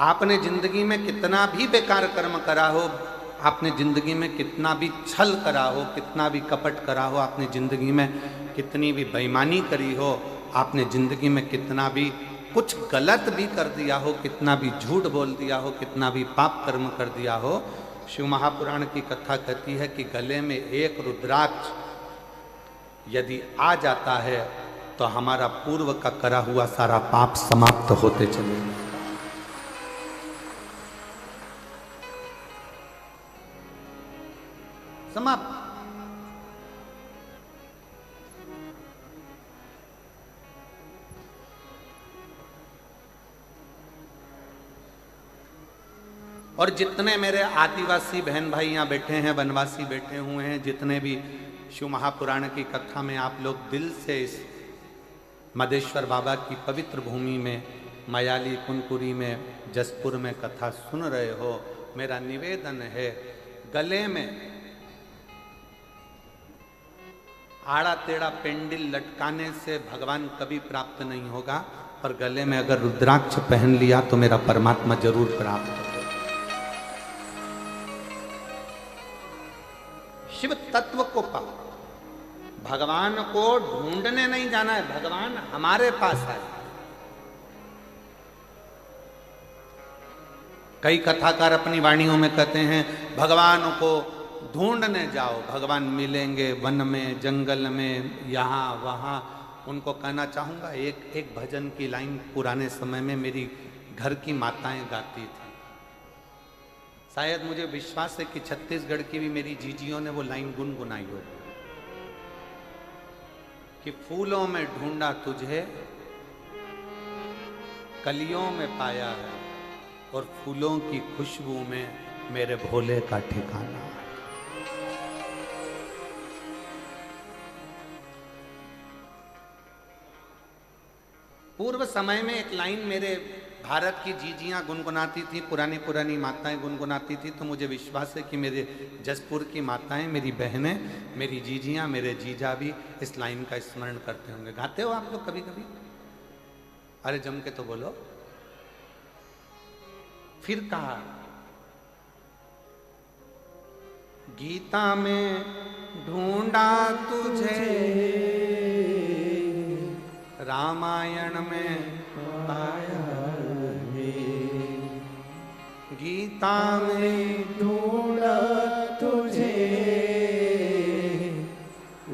आपने जिंदगी में कितना भी बेकार कर्म करा हो, आपने जिंदगी में कितना भी छल करा हो, कितना भी कपट करा हो, आपने जिंदगी में कितनी भी बेईमानी करी हो, आपने जिंदगी में कितना भी कुछ गलत भी कर दिया हो, कितना भी झूठ बोल दिया हो, कितना भी पाप कर्म कर दिया हो, शिव महापुराण की कथा कहती है कि गले में एक रुद्राक्ष यदि आ जाता है तो हमारा पूर्व का करा हुआ सारा पाप समाप्त होते चले जाएगा। समाप्त। और जितने मेरे आदिवासी बहन भाई यहाँ बैठे हैं, वनवासी बैठे हुए हैं, जितने भी शिव महापुराण की कथा में आप लोग दिल से इस मदेश्वर बाबा की पवित्र भूमि में, मयाली कुनकुरी में, जसपुर में कथा सुन रहे हो, मेरा निवेदन है, गले में आड़ा टेढ़ा पेंडिल लटकाने से भगवान कभी प्राप्त नहीं होगा, पर गले में अगर रुद्राक्ष पहन लिया तो मेरा परमात्मा जरूर प्राप्त होगा। शिव तत्व को पाओ, भगवान को ढूंढने नहीं जाना है, भगवान हमारे पास है। कई कथाकार अपनी वाणियों में कहते हैं भगवान को ढूंढने जाओ, भगवान मिलेंगे वन में, जंगल में, यहाँ वहाँ। उनको कहना चाहूँगा, एक भजन की लाइन पुराने समय में मेरी घर की माताएं गाती थी। शायद मुझे विश्वास है कि छत्तीसगढ़ की भी मेरी जीजियों ने वो लाइन गुनगुनाई हो कि फूलों में ढूंढा तुझे, कलियों में पाया है, और फूलों की खुशबू में मेरे भोले का ठिकाना है। पूर्व समय में एक लाइन मेरे भारत की जीजियाँ गुनगुनाती थी, पुरानी पुरानी माताएं गुनगुनाती थी, तो मुझे विश्वास है कि मेरे जसपुर की माताएं, मेरी बहनें, मेरी जीजियाँ, मेरे जीजा भी इस लाइन का स्मरण करते होंगे। गाते हो आप लोग कभी कभी? अरे जम के तो बोलो। फिर कहा, गीता में ढूंढा तुझे, रामायण में पाया, गीता में ढूंढा तुझे,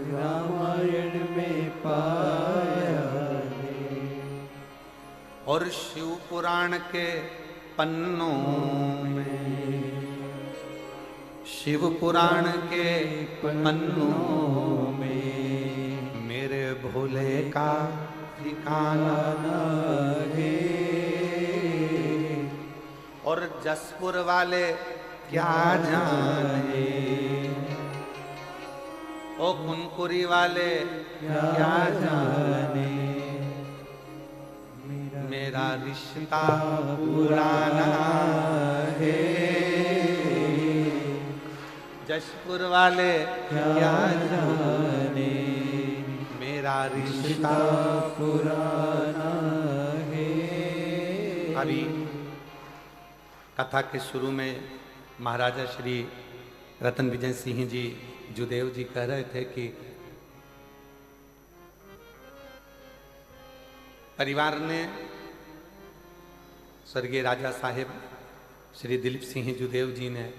रामायण में पाया, और शिव पुराण के पन्नों में, शिव पुराण के पन्नों में मेरे भोले का ठिकाना है। और जसपुर वाले क्या जाने, ओ कुनकुरी वाले क्या जाने, मेरा रिश्ता पुराना है। जसपुर वाले क्या जाने, मेरा रिश्ता पुराना है। अभी कथा के शुरू में महाराजा श्री रतन विजय सिंह जी जुदेव जी कह रहे थे कि परिवार ने स्वर्गीय राजा साहेब श्री दिलीप सिंह जुदेव जी ने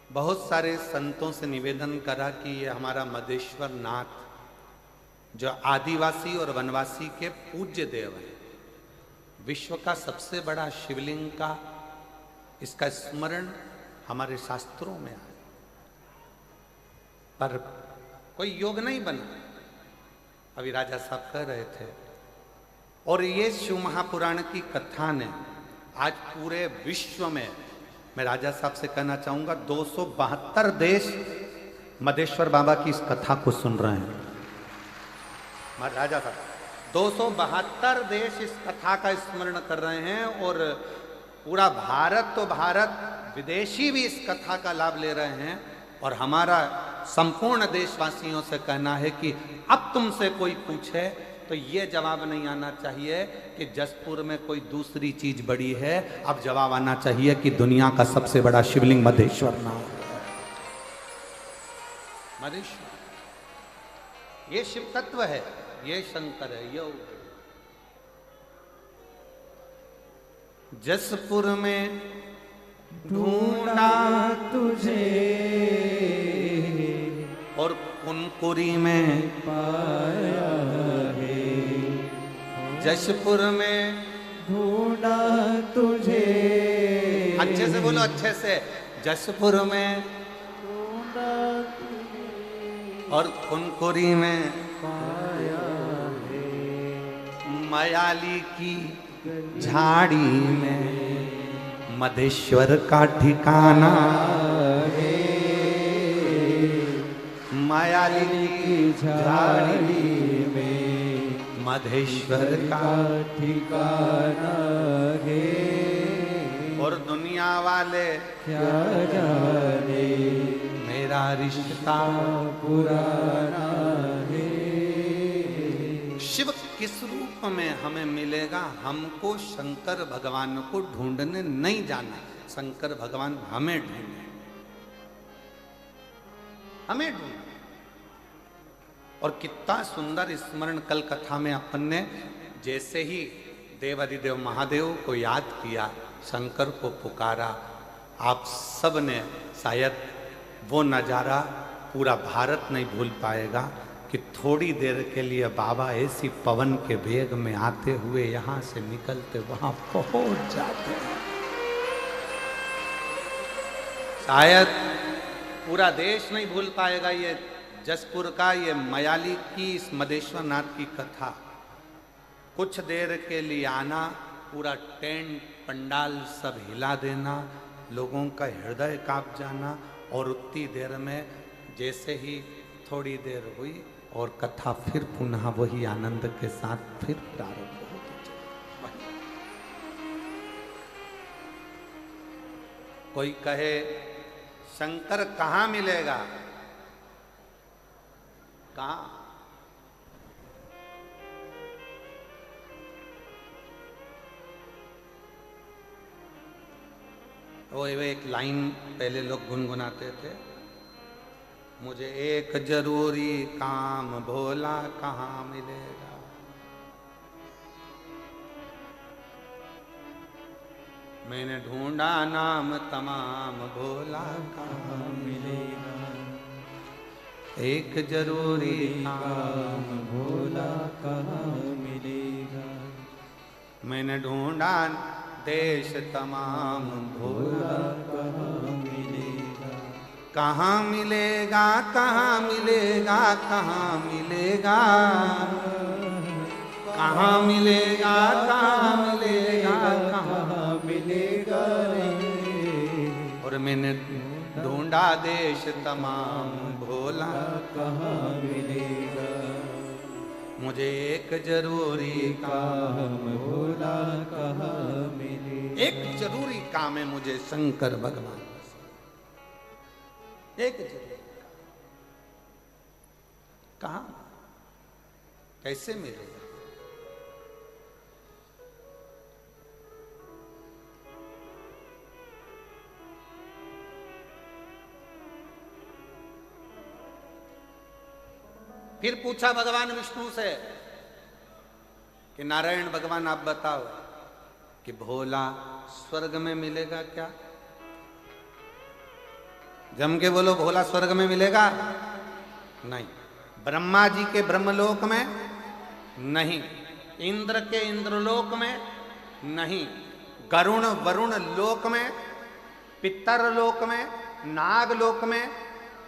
बहुत सारे संतों से निवेदन करा कि ये हमारा मदेश्वर नाथ जो आदिवासी और वनवासी के पूज्य देव है, विश्व का सबसे बड़ा शिवलिंग का इसका स्मरण हमारे शास्त्रों में है, पर कोई योग नहीं बना। अभी राजा साहब कह रहे थे, और ये शिव महापुराण की कथा ने आज पूरे विश्व में, मैं राजा साहब से कहना चाहूंगा, 272 देश मदेश्वर बाबा की इस कथा को सुन रहे हैं। राजा साहब 272 देश इस कथा का स्मरण कर रहे हैं, और पूरा भारत तो भारत, विदेशी भी इस कथा का लाभ ले रहे हैं। और हमारा संपूर्ण देशवासियों से कहना है कि अब तुमसे कोई पूछे तो ये जवाब नहीं आना चाहिए कि जसपुर में कोई दूसरी चीज बड़ी है। अब जवाब आना चाहिए कि दुनिया का सबसे बड़ा शिवलिंग मधेश्वर नाम है। मधेश्वर ये शिव तत्व है, ये शंकर है। यो जसपुर में ढूंढा तुझे और कुनकुरी में पाया है, जसपुर में ढूंढा तुझे। अच्छे से बोलो, अच्छे से। जसपुर में ढूंढा तुझे और कुनकुरी में पाया है, मयाली की झाड़ी में मधेश्वर का ठिकाना है। मयाली की झाड़ी में मधेश्वर का ठिकाना है। और दुनिया वाले क्या जाने मेरा रिश्ता पुराना है। शिव किस रूप में हमें मिलेगा? हमको शंकर भगवान को ढूंढने नहीं जाना, शंकर भगवान हमें ढूंढे, हमें ढूंढे। और कितना सुंदर स्मरण कल कथा में अपन ने, जैसे ही देवाधिदेव महादेव को याद किया, शंकर को पुकारा, आप सब ने शायद वो नज़ारा पूरा भारत नहीं भूल पाएगा कि थोड़ी देर के लिए बाबा ऐसी पवन के वेग में आते हुए यहाँ से निकलते वहां पहुंच जाते हैं। शायद पूरा देश नहीं भूल पाएगा ये जसपुर का, ये मयाली की, इस मधेश्वर नाथ की कथा। कुछ देर के लिए आना, पूरा टेंट पंडाल सब हिला देना, लोगों का हृदय कांप जाना, और उतनी देर में जैसे ही थोड़ी देर हुई और कथा फिर पुनः वही आनंद के साथ फिर प्रारंभ होती चली। कोई कहे शंकर कहाँ मिलेगा? कहाँ? वो एक लाइन पहले लोग गुनगुनाते थे, मुझे एक जरूरी काम भोला कहाँ मिलेगा। मैंने ढूंढा नाम तमाम भोला कहाँ मिलेगा। एक जरूरी काम भोला कहाँ मिलेगा। मैंने ढूंढा देश तमाम भोला कहाँ मिलेगा। कहाँ मिलेगा, कहाँ मिलेगा, कहाँ मिलेगा, कहाँ मिलेगा, कहाँ मिलेगा, कहाँ मिलेगा रे। और मैंने ढूंढा देश तमाम भोला कहाँ मिलेगा। मुझे एक जरूरी काम भोला कहाँ मिलेगा। एक जरूरी काम है मुझे शंकर भगवान, एक जरूरी काम। कहाँ, कैसे मिलेगा? फिर पूछा भगवान विष्णु से कि नारायण भगवान आप बताओ कि भोला स्वर्ग में मिलेगा क्या? जम के बोलो, भोला स्वर्ग में मिलेगा? नहीं। ब्रह्मा जी के ब्रह्मलोक में नहीं, इंद्र के इंद्रलोक में नहीं, गरुण वरुण लोक में, पितर लोक में, नाग लोक में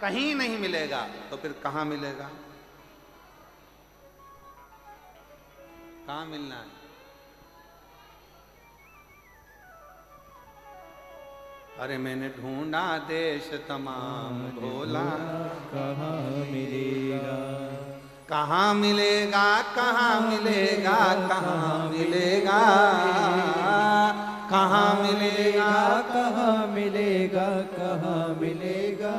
कहीं नहीं मिलेगा। तो फिर कहाँ मिलेगा? कहाँ मिलना है? अरे मैंने ढूंढा देश तमाम भोला कहाँ मिलेगा। कहाँ मिलेगा, कहाँ मिलेगा, कहाँ मिलेगा, कहाँ मिलेगा, कहाँ मिलेगा, कहाँ मिलेगा।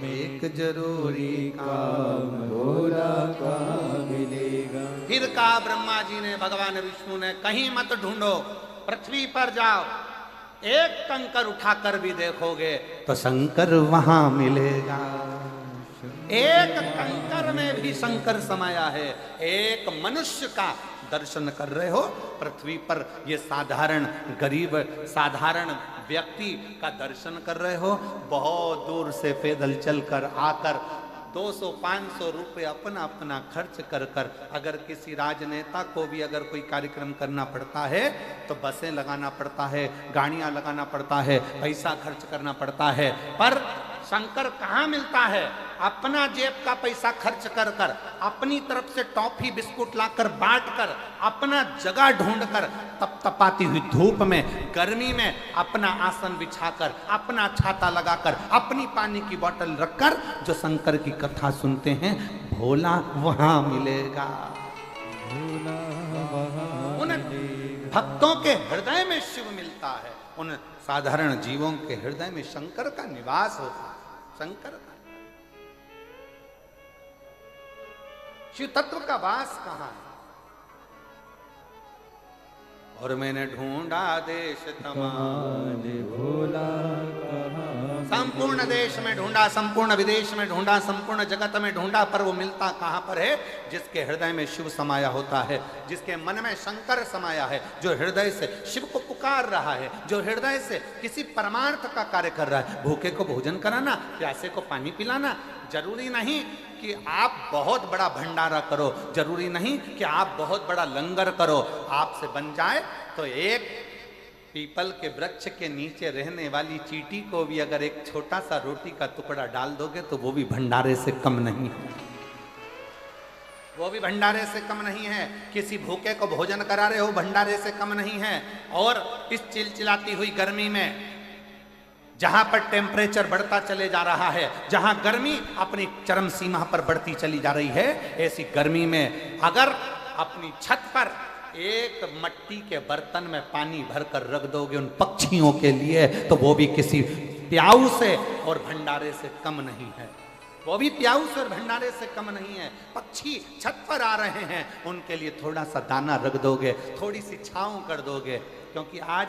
एक जरूरी काम भोला कहाँ मिलेगा। फिर कहा ब्रह्मा जी ने, भगवान विष्णु ने, कहीं मत ढूंढो, पृथ्वी पर जाओ, एक कंकर उठाकर भी देखोगे तो शंकर वहां मिलेगा। एक कंकर में भी शंकर समाया है। एक मनुष्य का दर्शन कर रहे हो पृथ्वी पर, ये साधारण गरीब साधारण व्यक्ति का दर्शन कर रहे हो, बहुत दूर से पैदल चलकर आकर 200-500 रुपये अपना अपना खर्च कर कर, अगर किसी राजनेता को भी अगर कोई कार्यक्रम करना पड़ता है तो बसें लगाना पड़ता है, गाड़ियां लगाना पड़ता है, पैसा खर्च करना पड़ता है। पर शंकर कहाँ मिलता है? अपना जेब का पैसा खर्च कर कर, अपनी तरफ से टॉफी बिस्कुट लाकर बांट कर, अपना जगह ढूंढ कर, तपतपाती हुई धूप में, गर्मी में अपना आसन बिछाकर, अपना छाता लगाकर, अपनी पानी की बोतल रखकर जो शंकर की कथा सुनते हैं, भोला वहां मिलेगा। उन भक्तों के हृदय में शिव मिलता है, उन साधारण जीवों के हृदय में शंकर का निवास होता है। शंकर का शिव तत्व का वास कहां है? और मैंने ढूंढा देश तमाम, भोला कहाँ संपूर्ण देश में ढूंढा, संपूर्ण विदेश में ढूंढा, संपूर्ण जगत में ढूंढा, पर वो मिलता कहां पर है? जिसके हृदय में शिव समाया होता है, जिसके मन में शंकर समाया है, जो हृदय से शिव को पुकार रहा है, जो हृदय से किसी परमार्थ का कार्य कर रहा है। भूखे को भोजन कराना, प्यासे को पानी पिलाना। जरूरी नहीं कि आप बहुत बड़ा भंडारा करो, जरूरी नहीं कि आप बहुत बड़ा लंगर करो। आपसे बन जाए तो एक पीपल के वृक्ष के नीचे रहने वाली चींटी को भी अगर एक छोटा सा रोटी का टुकड़ा डाल दोगे तो वो भी भंडारे से कम नहीं है, वो भी भंडारे से कम नहीं है। किसी भूखे को भोजन करा रहे हो, भंडारे से कम नहीं है। और इस चिलचिलाती हुई गर्मी में, जहां पर टेम्परेचर बढ़ता चले जा रहा है, जहां गर्मी अपनी चरम सीमा पर बढ़ती चली जा रही है, ऐसी गर्मी में अगर अपनी छत पर एक मट्टी के बर्तन में पानी भरकर रख दोगे उन पक्षियों के लिए, तो वो भी किसी प्याऊ से और भंडारे से कम नहीं है। वो भी प्याऊ से और भंडारे से कम नहीं है। पक्षी छत पर आ रहे हैं, उनके लिए थोड़ा सा दाना रख दोगे, थोड़ी सी छांव कर दोगे। क्योंकि आज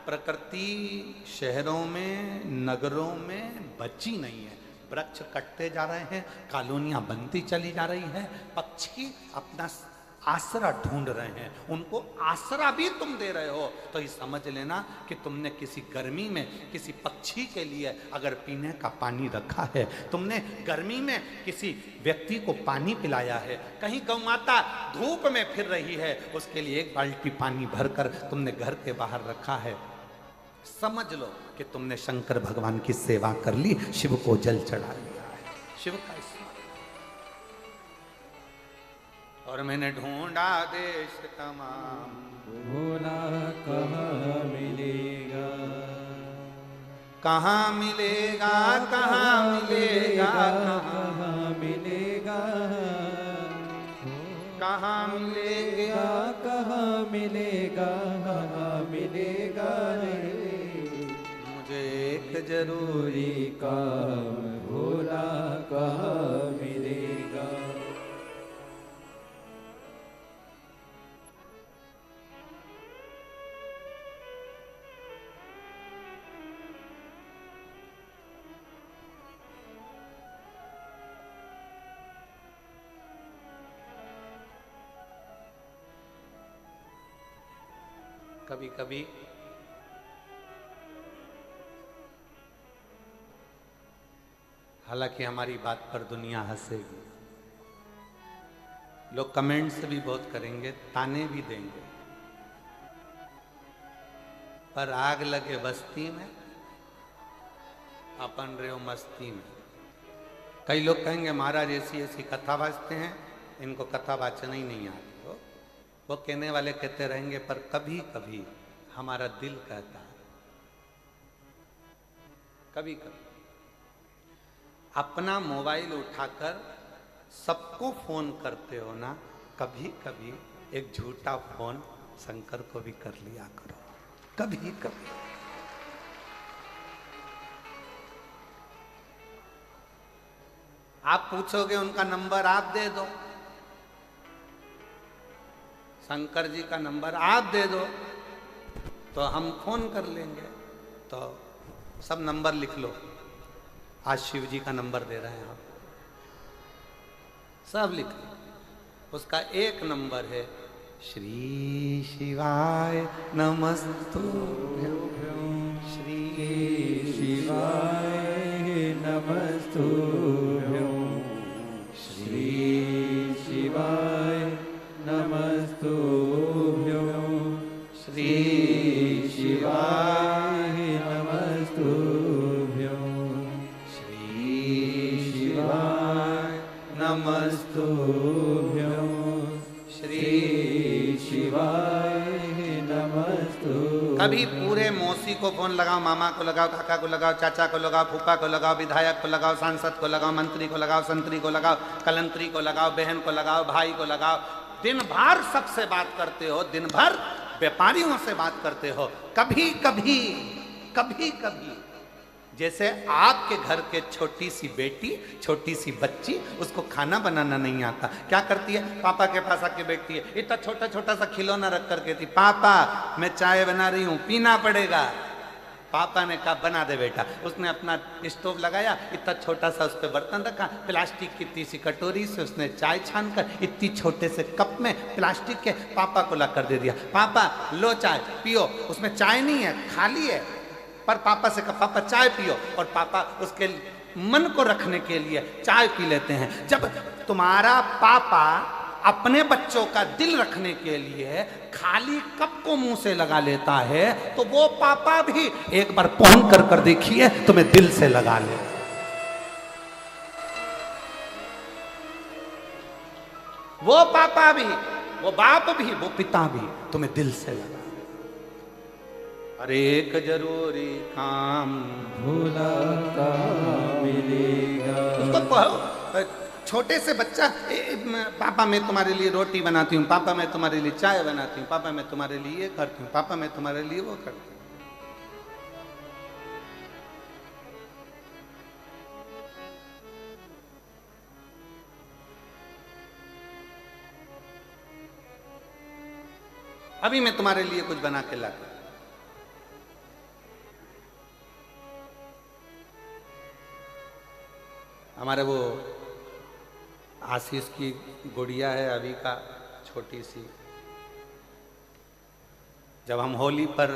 प्रकृति शहरों में, नगरों में बची नहीं है। वृक्ष कटते जा रहे हैं, कॉलोनियां बनती चली जा रही है, पक्षी अपना आसरा ढूंढ रहे हैं, उनको आसरा भी तुम दे रहे हो। तो ये समझ लेना कि तुमने किसी गर्मी में किसी पक्षी के लिए अगर पीने का पानी रखा है, तुमने गर्मी में किसी व्यक्ति को पानी पिलाया है, कहीं गौ माता धूप में फिर रही है, उसके लिए एक बाल्टी पानी भरकर तुमने घर के बाहर रखा है, समझ लो कि तुमने शंकर भगवान की सेवा कर ली, शिव को जल चढ़ा लिया है। शिव का और मैंने ढूंढा देश तमाम, भोला कहाँ मिलेगा। कहाँ मिलेगा, कहाँ मिलेगा, कहाँ मिलेगा, कहाँ मिलेगा, कहाँ मिलेगा, कहाँ मिलेगा रे। मुझे एक जरूरी काम भोला कहाँ मिलेगा। कभी कभी हालांकि हमारी बात पर दुनिया हंसेगी, लोग कमेंट्स भी बहुत करेंगे, ताने भी देंगे, पर आग लगे बस्ती में अपन रहे हो मस्ती में। कई लोग कहेंगे महाराज ऐसी ऐसी कथा वाचते हैं, इनको कथा वाचना ही नहीं आती। वो कहने वाले कहते रहेंगे, पर कभी कभी हमारा दिल कहता है, कभी कभी अपना मोबाइल उठाकर सबको फोन करते हो ना, कभी कभी एक झूठा फोन शंकर को भी कर लिया करो, कभी कभी। आप पूछोगे उनका नंबर आप दे दो, शंकर जी का नंबर आप दे दो तो हम फोन कर लेंगे। तो सब नंबर लिख लो, आज शिव जी का नंबर दे रहे हैं हम, सब लिख लो। उसका एक नंबर है श्री शिवाय नमस्तुभ्यं, श्री शिवाय नमस्तुभ्यं, श्री शिवाय नमस्तुभ्यं, श्री शिवाय नमस्तुभ्यं, श्री शिवाय नमस्तुभ्यं, श्री शिवाय नमस्तुभ्यं। कभी पूरे मौसी को फोन लगाओ, मामा को लगाओ, काका को लगाओ, चाचा को लगाओ, फूफा को लगाओ, विधायक को लगाओ, सांसद को लगाओ, मंत्री को लगाओ, संतरी को लगाओ, कलंतरी को लगाओ, बहन को लगाओ, भाई को लगाओ। दिन भर सबसे बात करते हो, दिन भर व्यापारियों से बात करते हो। कभी कभी कभी कभी जैसे आपके घर के छोटी सी बेटी, छोटी सी बच्ची, उसको खाना बनाना नहीं आता, क्या करती है? पापा के पास आके बैठती है, इतना छोटा छोटा सा खिलौना रख कर कहती, पापा मैं चाय बना रही हूँ, पीना पड़ेगा। पापा ने कहा बना दे बेटा। उसने अपना स्टोव लगाया, इतना छोटा सा उस पर बर्तन रखा, प्लास्टिक की इतनी सी कटोरी से उसने चाय छान कर इतनी छोटे से कप में प्लास्टिक के पापा को ला कर दे दिया। पापा लो चाय पियो। उसमें चाय नहीं है, खाली है, पर पापा से कहा पापा चाय पियो, और पापा उसके मन को रखने के लिए चाय पी लेते हैं। जब तुम्हारा पापा अपने बच्चों का दिल रखने के लिए खाली कप को मुंह से लगा लेता है, तो वो पापा भी एक बार पहुंच कर देखिए तुम्हें दिल से लगा ले। वो पापा भी, वो बाप भी, वो पिता भी तुम्हें दिल से लगा। अरे एक जरूरी काम भूला कहाँ मिलेगा। उसको कहो, छोटे से बच्चा, पापा मैं तुम्हारे लिए रोटी बनाती हूँ, पापा मैं तुम्हारे लिए चाय बनाती हूँ, पापा मैं तुम्हारे लिए ये करती हूँ, पापा मैं तुम्हारे लिए वो करती हूँ। अभी मैं तुम्हारे लिए कुछ बना के लाती हूँ। हमारे वो आशीष की गुड़िया है अभी का, छोटी सी, जब हम होली पर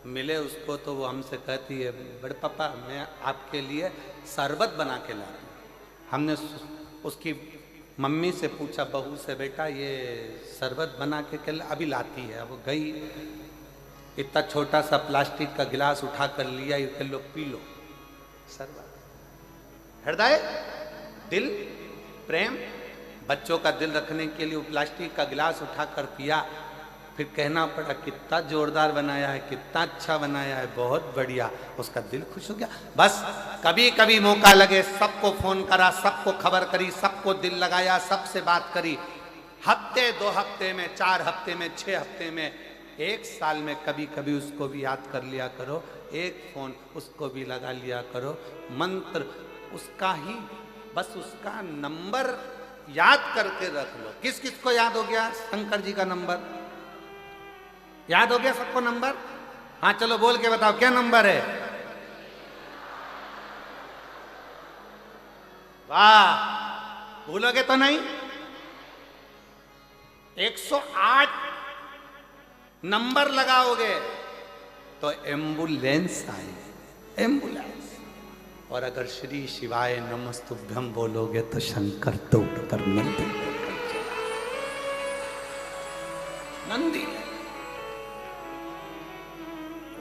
मिले उसको तो वो हमसे कहती है, बड़े पापा मैं आपके लिए शरबत बना के ला दूँ। हमने उसकी मम्मी से पूछा, बहू से, बेटा ये शरबत बना के अभी लाती है। अब वो गई, इतना छोटा सा प्लास्टिक का गिलास उठा कर लिया, ये लो पी लो शरबत। हृदय, दिल, प्रेम, बच्चों का दिल रखने के लिए वो प्लास्टिक का गिलास उठाकर पिया। फिर कहना पड़ा कितना जोरदार बनाया है, कितना अच्छा बनाया है, बहुत बढ़िया। उसका दिल खुश हो गया। बस कभी कभी मौका लगे सबको फोन करा, सबको खबर करी, सबको दिल लगाया, सबसे बात करी। हफ्ते, 2 हफ्ते में, 4 हफ्ते में, 6 हफ्ते में, 1 साल में कभी कभी उसको भी याद कर लिया करो। एक फोन उसको भी लगा लिया करो। मंत्र उसका ही, बस उसका नंबर याद करके रख लो। किस किस को याद हो गया? शंकर जी का नंबर याद हो गया सबको नंबर? हाँ चलो बोल के बताओ क्या नंबर है? वाह, भूलोगे तो नहीं? 108 नंबर लगाओगे तो एम्बुलेंस आए, एम्बुलेंस। और अगर श्री शिवाय नमस्तुभ्यम बोलोगे तो शंकर दौड़ कर नंदी नंदी।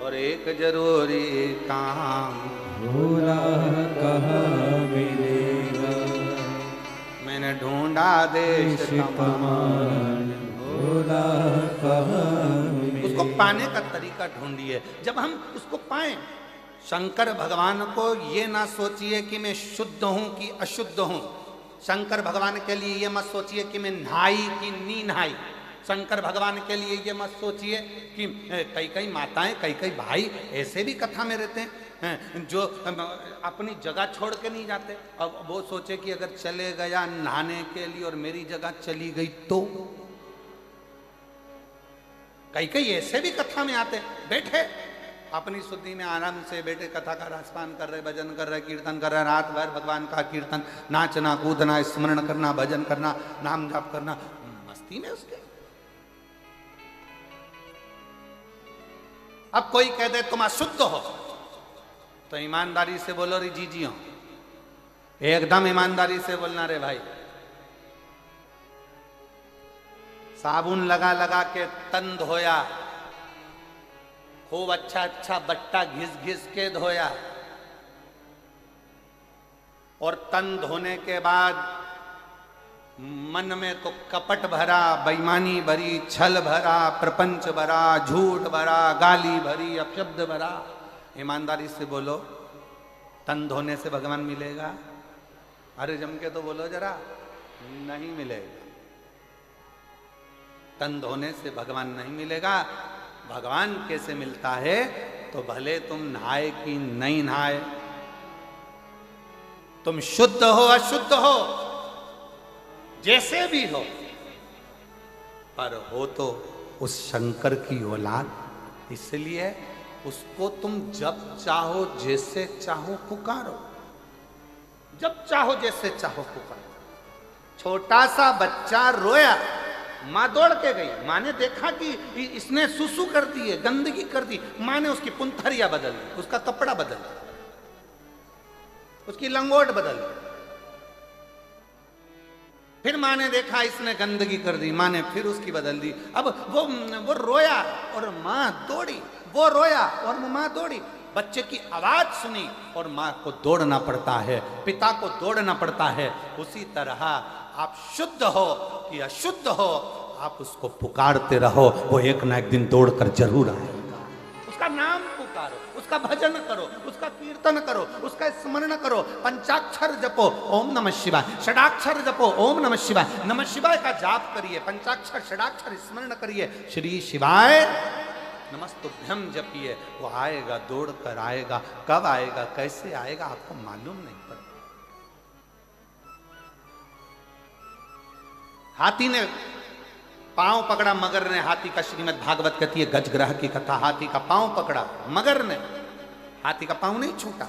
और एक जरूरी काम भूला कहाँ मिलेगा, मैंने ढूंढा देश कमान, भूला कहाँ मिलेगा। उसको पाने का तरीका ढूंढिए। जब हम उसको पाएं, शंकर भगवान को ये ना सोचिए कि मैं शुद्ध हूं कि अशुद्ध हूं। शंकर भगवान के लिए ये मत सोचिए कि मैं नहाई कि नी नहाई। शंकर भगवान के लिए ये मत सोचिए कि कई कई माताएं, कई कई भाई ऐसे भी कथा में रहते हैं, जो अपनी जगह छोड़ के नहीं जाते। अब वो सोचे कि अगर चले गया नहाने के लिए और मेरी जगह चली गई तो। कई कई ऐसे भी कथा में आते, बैठे अपनी शुद्धि में आराम से बैठे, कथा का रसपान कर रहे, भजन कर रहे, कीर्तन कर रहे, रात भर भगवान का कीर्तन, नाचना कूदना, स्मरण करना, भजन करना, नाम जाप करना, मस्ती में उसके। अब कोई कह दे तुम अशुद्ध हो, तो ईमानदारी से बोलो रे जी हो, एकदम ईमानदारी से बोलना रे भाई। साबुन लगा लगा के तन धोया, खूब अच्छा अच्छा बट्टा घिस घिस के धोया, और तन धोने के बाद मन में तो कपट भरा, बेईमानी भरी, छल भरा, प्रपंच भरा, झूठ भरा, गाली भरी, अपशब्द भरा। ईमानदारी से बोलो, तन धोने से भगवान मिलेगा? अरे जम के तो बोलो जरा, नहीं मिलेगा। तन धोने से भगवान नहीं मिलेगा। भगवान कैसे मिलता है? तो भले तुम नहाए कि नहीं नहाए, तुम शुद्ध हो अशुद्ध हो, जैसे भी हो, पर हो तो उस शंकर की औलाद, इसलिए उसको तुम जब चाहो जैसे चाहो पुकारो, जब चाहो जैसे चाहो पुकारो। छोटा सा बच्चा रोया, मां दौड़ के गई, मां ने देखा कि इसने सुसु कर दी है, गंदगी कर दी, मां ने उसकी पुंथरिया बदल दी, उसका कपड़ा बदल दिया, उसकी लंगोट बदल दी। फिर मां ने देखा इसने गंदगी कर दी, मां ने फिर उसकी बदल दी। अब वो रोया और मां दौड़ी, वो रोया और मां दौड़ी। बच्चे की आवाज सुनी और मां को दौड़ना पड़ता है, पिता को दौड़ना पड़ता है। उसी तरह आप शुद्ध हो कि अशुद्ध हो, आप उसको पुकारते रहो, वो एक ना एक दिन दौड़कर जरूर आएगा। उसका नाम पुकारो, उसका भजन करो, उसका कीर्तन करो, उसका स्मरण करो, पंचाक्षर जपो ओम नमः शिवाय, षडाक्षर जपो ओम नमः शिवाय, नमः शिवाय का जाप करिए, पंचाक्षर षडाक्षर स्मरण करिए, श्री शिवाय नमस्तुभ्यम जपिए। वो आएगा, दौड़ कर आएगा। कब आएगा, कैसे आएगा, आपको मालूम नहीं पड़ता। हाथी ने पांव पकड़ा, मगर ने, हाथी का श्रीमद् भागवत कहती है गजग्रह की कथा, हाथी का पांव पकड़ा मगर ने, हाथी का पांव नहीं छूटा।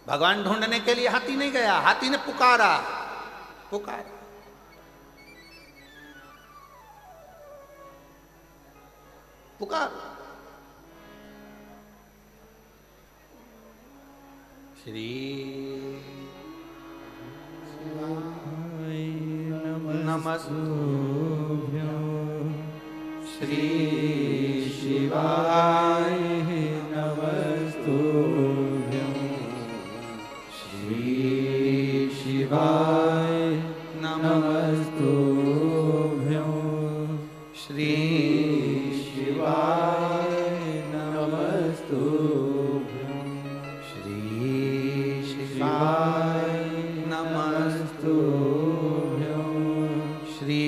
भगवान ढूंढने के लिए हाथी नहीं गया, हाथी ने पुकारा, पुकारा। पुकार श्री नमस्तुभ्यं श्री शिवाय नमस्तुभ्यं श्री शिवाय नमस्तुभ्यं श्री शिवाय नमस्तुभ्यं श्री शिवाय नमस्तुभ्यं श्री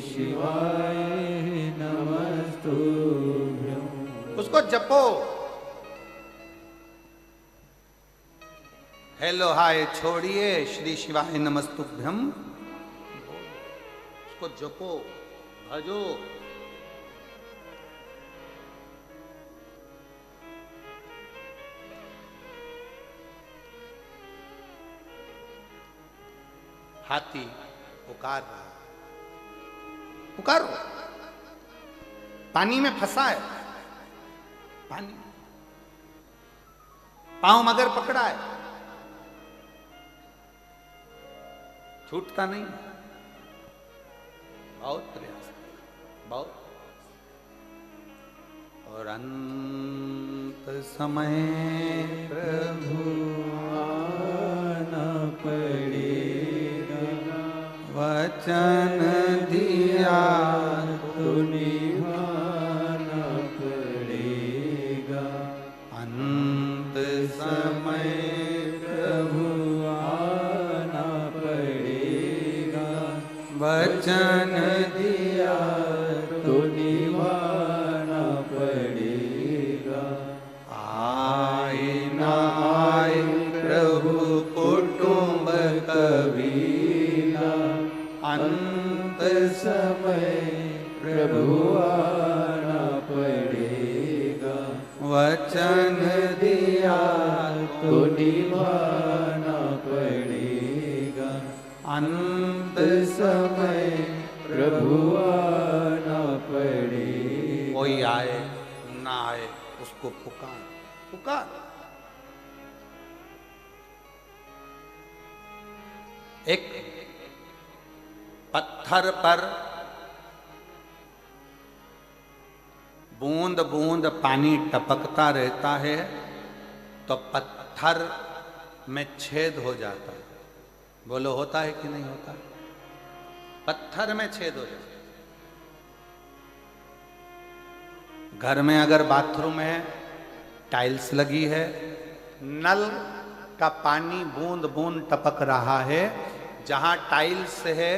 शिवाय नमस्तुभ्यं। उसको जपो। हेलो हाय छोड़िए, श्री शिवाय नमस्तुभ्यम, उसको जपो, भजो। हाथी पुकार रहा, पुकारो। पानी में फंसा है, पानी, पांव मगर पकड़ा है, छूटता नहीं। बहुत प्रयास, बहुत। और अंत समय प्रभु आना पड़ेगा, वचन दिया तो निभाना पड़ेगा। अंत समय प्रभु आना पड़ेगा, वचन दिया तो निभाना पड़ेगा। आए वचन दिया तो निभाना पड़ेगा, अंत समय प्रभु आना पड़ेगा। कोई आए ना आए उसको पुकार पुकार। एक पत्थर पर बूंद बूंद पानी टपकता रहता है तो पत्थर में छेद हो जाता है। बोलो होता है कि नहीं होता? पत्थर में छेद हो जाता है। घर में अगर बाथरूम है, टाइल्स लगी है, नल का पानी बूंद बूंद टपक रहा है, जहां टाइल्स है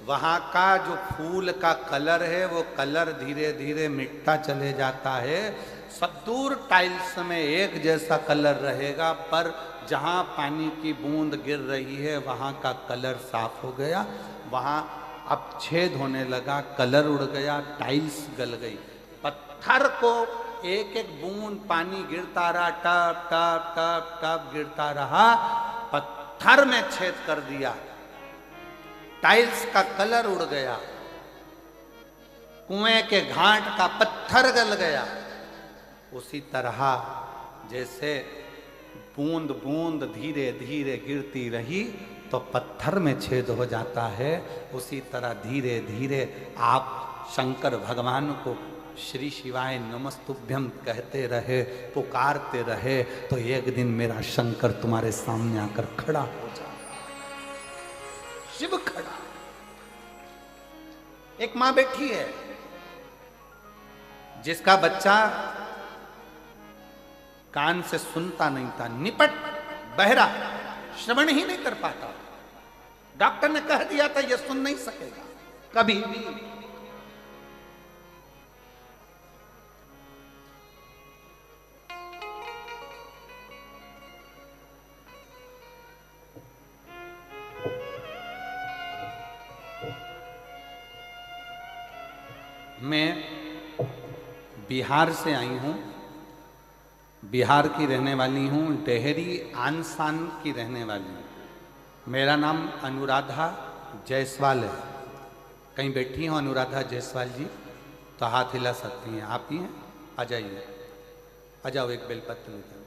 वहां का जो फूल का कलर है वो कलर धीरे धीरे मिटता चले जाता है। सदूर टाइल्स में एक जैसा कलर रहेगा, पर जहां पानी की बूंद गिर रही है वहां का कलर साफ हो गया, वहां अब छेद होने लगा, कलर उड़ गया, टाइल्स गल गई। पत्थर को एक एक बूंद पानी गिरता रहा, टप टप टप टप गिरता रहा, पत्थर में छेद कर दिया, टाइल्स का कलर उड़ गया, कुएं के घाट का पत्थर गल गया। उसी तरह जैसे बूंद बूंद धीरे धीरे गिरती रही तो पत्थर में छेद हो जाता है, उसी तरह धीरे धीरे आप शंकर भगवान को श्री शिवाय नमस्तुभ्यम कहते रहे, पुकारते रहे, तो एक दिन मेरा शंकर तुम्हारे सामने आकर खड़ा हो जाएगा। शिव खड़ा। एक मां बैठी है जिसका बच्चा कान से सुनता नहीं था, निपट बहरा, श्रवण ही नहीं कर पाता। डॉक्टर ने कह दिया था यह सुन नहीं सकेगा कभी भी। मैं बिहार से आई हूँ, बिहार की रहने वाली हूँ, डेहरी आनसान की रहने वाली हूँ। मेरा नाम अनुराधा जायसवाल है। कहीं बैठी हो अनुराधा जायसवाल जी तो हाथ हिला सकती हैं। आप ही हैं? आ जाइए, आ जाओ, एक बेलपत्र लेकर।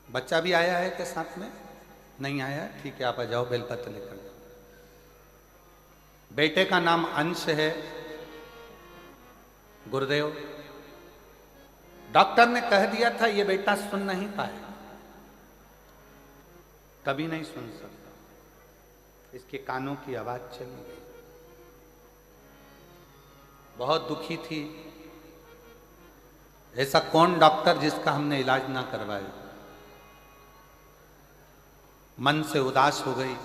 बच्चा भी आया है क्या साथ में? नहीं आया? ठीक है, आप आ जाओ, बेलपत्र लेकर। बेटे का नाम अंश है, गुरुदेव। डॉक्टर ने कह दिया था ये बेटा सुन नहीं पाएगा, कभी नहीं सुन सकता, इसके कानों की आवाज चली गई। बहुत दुखी थी। ऐसा कौन डॉक्टर जिसका हमने इलाज ना करवाया। मन से उदास हो गई,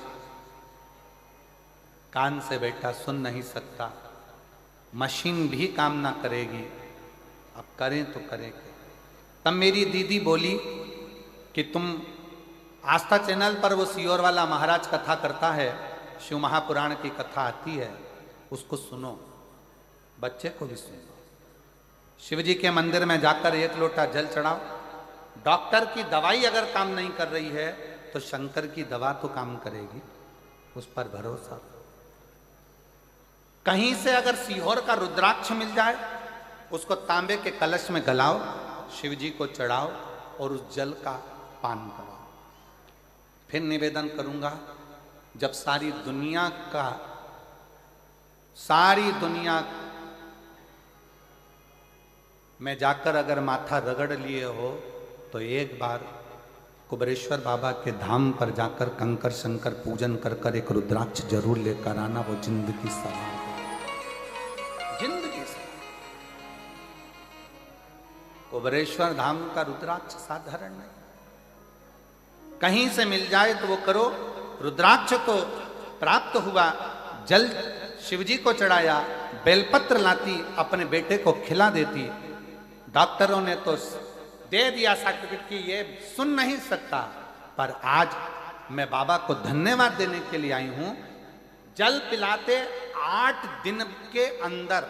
कान से बेटा सुन नहीं सकता, मशीन भी काम ना करेगी, अब करें तो करें क्या। तब मेरी दीदी बोली कि तुम आस्था चैनल पर वो सियोर वाला महाराज कथा करता है, शिव महापुराण की कथा आती है, उसको सुनो, बच्चे को भी सुनो। शिव जी के मंदिर में जाकर एक लोटा जल चढ़ाओ। डॉक्टर की दवाई अगर काम नहीं कर रही है तो शंकर की दवा तो काम करेगी, उस पर भरोसा। कहीं से अगर सीहोर का रुद्राक्ष मिल जाए, उसको तांबे के कलश में गलाओ, शिव जी को चढ़ाओ और उस जल का पान कराओ। फिर निवेदन करूंगा, जब सारी दुनिया में जाकर अगर माथा रगड़ लिए हो तो एक बार कुबरेश्वर बाबा के धाम पर जाकर कंकर शंकर पूजन कर कर एक रुद्राक्ष जरूर लेकर आना, वो जिंदगी सवार जिंदगी से। कुबरेश्वर धाम का रुद्राक्ष साधारण नहीं, कहीं से मिल जाए तो वो करो। रुद्राक्ष को प्राप्त हुआ, जल शिवजी को चढ़ाया, बेलपत्र लाती, अपने बेटे को खिला देती। डॉक्टरों ने तो दे दिया सर्टिफिकेट कि ये सुन नहीं सकता, पर आज मैं बाबा को धन्यवाद देने के लिए आई हूं। जल पिलाते 8 दिन के अंदर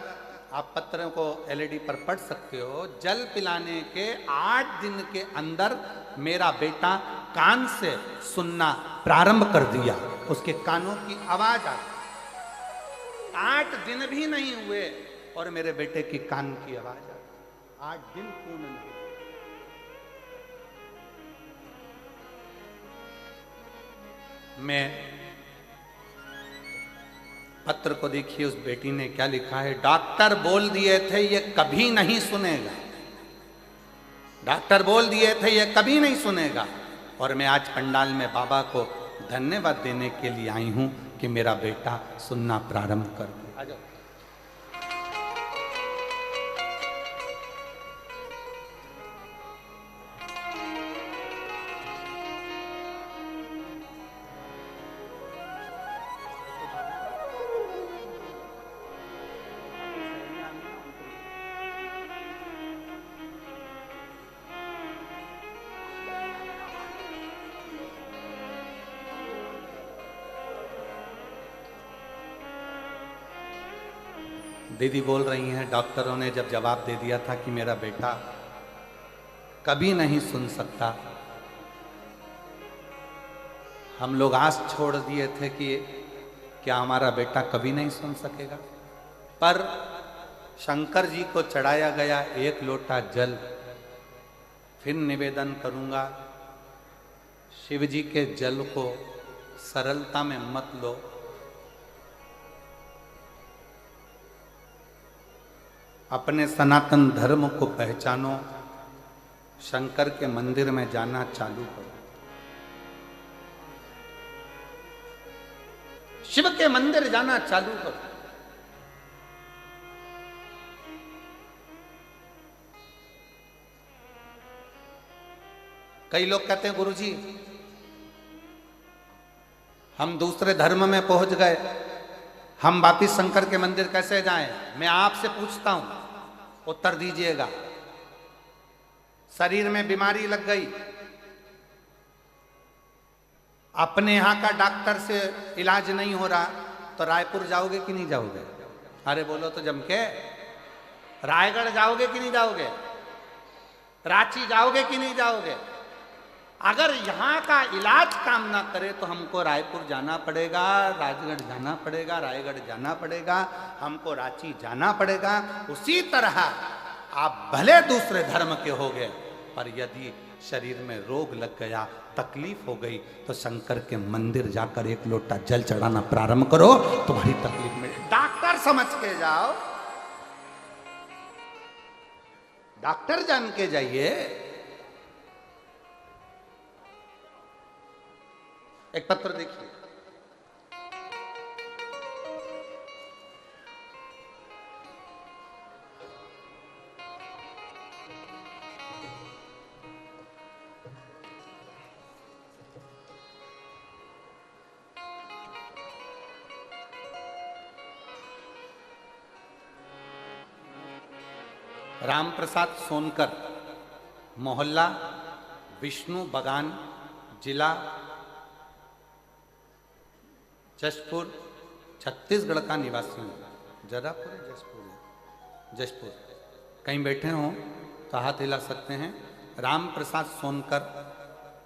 आप पत्रों को एलईडी पर पढ़ सकते हो। जल पिलाने के 8 दिन के अंदर मेरा बेटा कान से सुनना प्रारंभ कर दिया, उसके कानों की आवाज आ गई। 8 दिन भी नहीं हुए और मेरे बेटे की कान की आवाज आ गई। 8 दिन पूर्ण नहीं। मैं पत्र को देखिए, उस बेटी ने क्या लिखा है। डॉक्टर बोल दिए थे ये कभी नहीं सुनेगा, डॉक्टर बोल दिए थे ये कभी नहीं सुनेगा, और मैं आज पंडाल में बाबा को धन्यवाद देने के लिए आई हूं कि मेरा बेटा सुनना प्रारंभ कर दिया। आ जाओ। दीदी बोल रही हैं डॉक्टरों ने जब जवाब दे दिया था कि मेरा बेटा कभी नहीं सुन सकता, हम लोग आस छोड़ दिए थे कि क्या हमारा बेटा कभी नहीं सुन सकेगा। पर शंकर जी को चढ़ाया गया 1 लोटा जल, फिर निवेदन करूंगा, शिव जी के जल को सरलता में मत लो। अपने सनातन धर्म को पहचानो, शंकर के मंदिर में जाना चालू करो। शिव के मंदिर जाना चालू करो। कई लोग कहते हैं गुरुजी हम दूसरे धर्म में पहुंच गए, हम वापिस शंकर के मंदिर कैसे जाएं? मैं आपसे पूछता हूं, उत्तर दीजिएगा। शरीर में बीमारी लग गई, अपने यहां का डॉक्टर से इलाज नहीं हो रहा, तो रायपुर जाओगे कि नहीं जाओगे? अरे बोलो तो जम के। रायगढ़ जाओगे कि नहीं जाओगे? रांची जाओगे कि नहीं जाओगे? अगर यहाँ का इलाज काम ना करे तो हमको रायपुर जाना पड़ेगा, राजगढ़ जाना पड़ेगा, रायगढ़ जाना पड़ेगा, हमको रांची जाना पड़ेगा। उसी तरह आप भले दूसरे धर्म के हो गए, पर यदि शरीर में रोग लग गया, तकलीफ हो गई, तो शंकर के मंदिर जाकर 1 लोटा जल चढ़ाना प्रारंभ करो, तुम्हारी तकलीफ में डॉक्टर समझ के जाओ, डॉक्टर जान के जाइए। एक पत्र देखिए। राम प्रसाद सोनकर, मोहल्ला विष्णु बगान, जिला जशपुर, छत्तीसगढ़ का निवासी हूँ। जरापुर जशपुर है, जशपुर। कहीं बैठे हों तो हाथ हिला सकते हैं। राम प्रसाद सोनकर,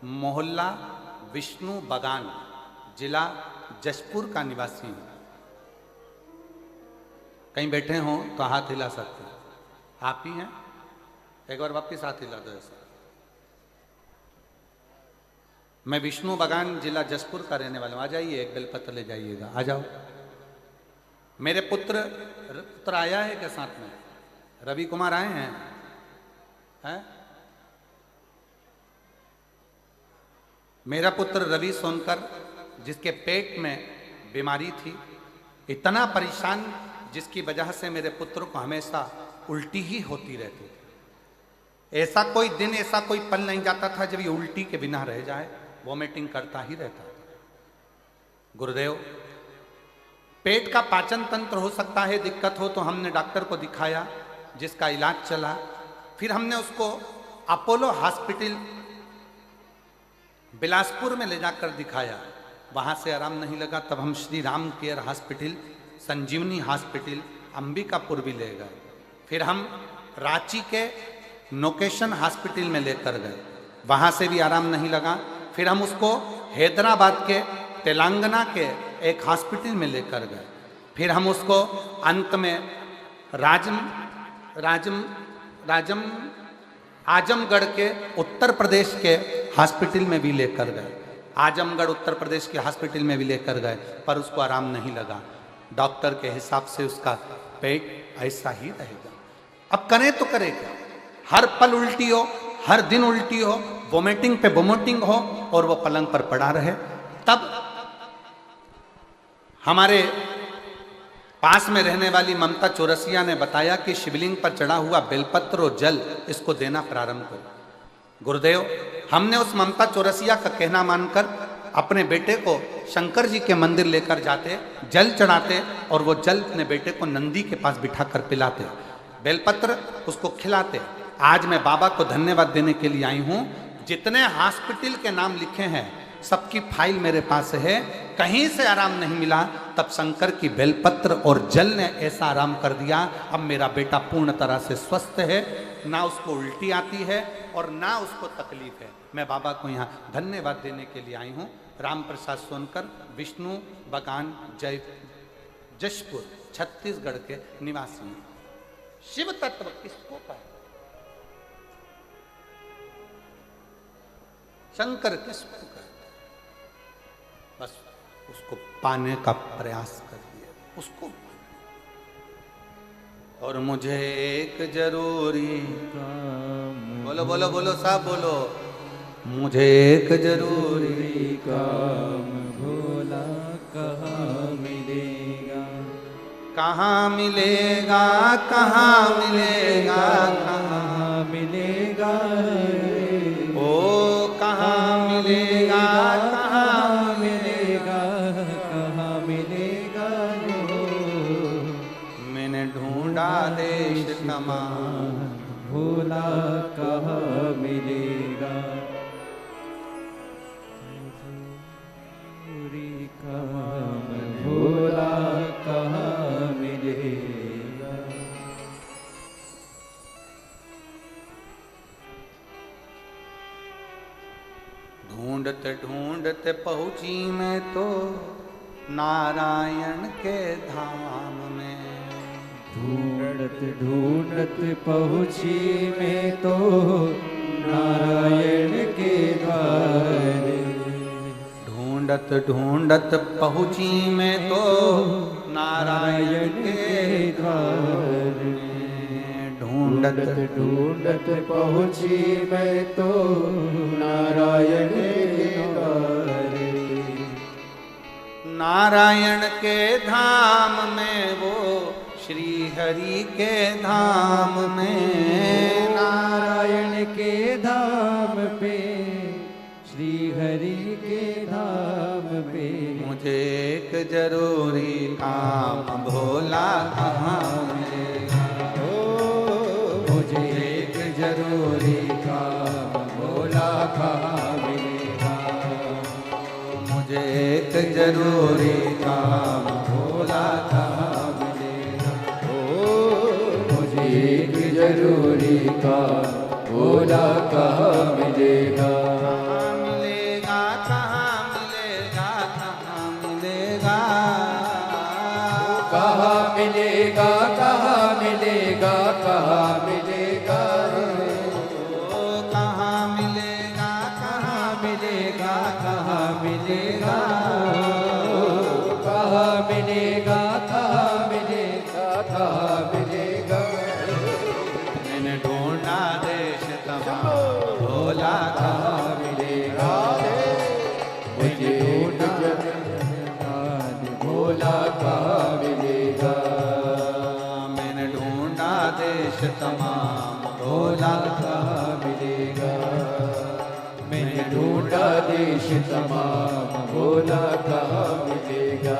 मोहल्ला विष्णु बगान, जिला जशपुर का निवासी हूँ। कहीं बैठे हों तो हाथ हिला सकते हैं। आप ही हैं? एक बार वापिस हाथ हिला दो ऐसा। मैं विष्णु बगान, जिला जशपुर का रहने वाला हूँ। आ जाइए, एक बेलपत्र ले जाइएगा, आ जाओ। मेरे पुत्र आया है क्या साथ में? रवि कुमार आए हैं? मेरा पुत्र रवि सोनकर, जिसके पेट में बीमारी थी, इतना परेशान, जिसकी वजह से मेरे पुत्र को हमेशा उल्टी ही होती रहती थी। ऐसा कोई दिन, ऐसा कोई पल नहीं जाता था जब ये उल्टी के बिना रह जाए, वॉमिटिंग करता ही रहता था। गुरुदेव, पेट का पाचन तंत्र हो सकता है दिक्कत हो, तो हमने डॉक्टर को दिखाया, जिसका इलाज चला। फिर हमने उसको अपोलो हॉस्पिटल बिलासपुर में ले जाकर दिखाया, वहाँ से आराम नहीं लगा। तब हम श्री राम केयर हॉस्पिटल, संजीवनी हॉस्पिटल अंबिकापुर भी ले गए। फिर हम रांची के नोकेशन हॉस्पिटल में लेकर गए, वहाँ से भी आराम नहीं लगा। फिर हम उसको हैदराबाद के तेलंगाना के एक हॉस्पिटल में लेकर गए। फिर हम उसको अंत में आजमगढ़ के उत्तर प्रदेश के हॉस्पिटल में भी लेकर गए। आजमगढ़ उत्तर प्रदेश के हॉस्पिटल में भी लेकर गए, पर उसको आराम नहीं लगा। डॉक्टर के हिसाब से उसका पेट ऐसा ही रहेगा। अब करें तो करें क्या? हर पल उल्टी हो, हर दिन उल्टी हो, वोमिटिंग पे वोमिटिंग हो और वो पलंग पर पड़ा रहे। तब हमारे पास में रहने वाली ममता चौरसिया ने बताया कि शिवलिंग पर चढ़ा हुआ बेलपत्र और जल इसको देना प्रारंभ करो। गुरुदेव, हमने उस ममता चौरसिया का कहना मानकर अपने बेटे को शंकर जी के मंदिर लेकर जाते, जल चढ़ाते और वो जल अपने बेटे को नंदी के पास बिठाकर पिलाते, बेलपत्र उसको खिलाते। आज मैं बाबा को धन्यवाद देने के लिए आई हूँ। जितने हॉस्पिटल के नाम लिखे हैं सबकी फाइल मेरे पास है, कहीं से आराम नहीं मिला। तब शंकर की बेलपत्र और जल ने ऐसा आराम कर दिया। अब मेरा बेटा पूर्ण तरह से स्वस्थ है, ना उसको उल्टी आती है और ना उसको तकलीफ है। मैं बाबा को यहाँ धन्यवाद देने के लिए आई हूँ। राम प्रसाद सोनकर, विष्णु बगान, जशपुर, छत्तीसगढ़ के निवासी हैं। शिव तत्व किसको कहते? शंकर किसको कहते? बस उसको पाने का प्रयास करिए उसको। और मुझे एक जरूरी काम, बोलो बोलो बोलो साहब बोलो, मुझे एक जरूरी काम भोला कहाँ मिलेगा? कहाँ मिलेगा, कहाँ मिलेगा, कहाँ मिलेगा? ओ कहाँ मिलेगा, कहाँ मिलेगा? कहाँ मिलेगा? मैंने ढूंढा देश तमाम, भोला कहाँ मिलेगा? पूरी काम भोला कहाँ मिलेगा? ढूंढते ढूंढते पहुंची मैं तो नारायण के धाम में। ढूंढत ढूंढत पहुँची मैं तो नारायण के द्वार। ढूंढत ढूंढत पहुंची मैं तो नारायण के द्वार में। ढूंढत ढूंढत पहुँची मैं तो नारायण के द्वार। नारायण के धाम में, वो श्री हरि के धाम में। नारायण के धाम पे, श्री हरि के धाम पे। मुझे एक जरूरी काम भोला कहाँ मिलेगा? मुझे एक जरूरी काम भोला कहाँ मिलेगा? मुझे एक जरूरी काम भोला कहाँ मिलेगा? मुझे एक जरूरी काम भोला कहाँ मिलेगा? कहाँ मिलेगा, कहाँ मिलेगा, कहाँ मिलेगा? कहाँ मिलेगा? कहाँ मिलेगा? कहाँ मिलेगा? ओ कहाँ मिलेगा, कहाँ मिलेगा, कहाँ मिलेगा? कहाँ मिलेगा? कहाँ मिलेगा? कहाँ मिलेगा? मैंने ढूंढा देश तमाम, भोला कहाँ मिलेगा? मुझे ढूंढ भोला कहाँ मिलेगा? मैंने ढूंढा देश तमाम, भोला कहाँ मिलेगा? मैंने ढूंढा देश तमाम, भोला कहाँ मिलेगा?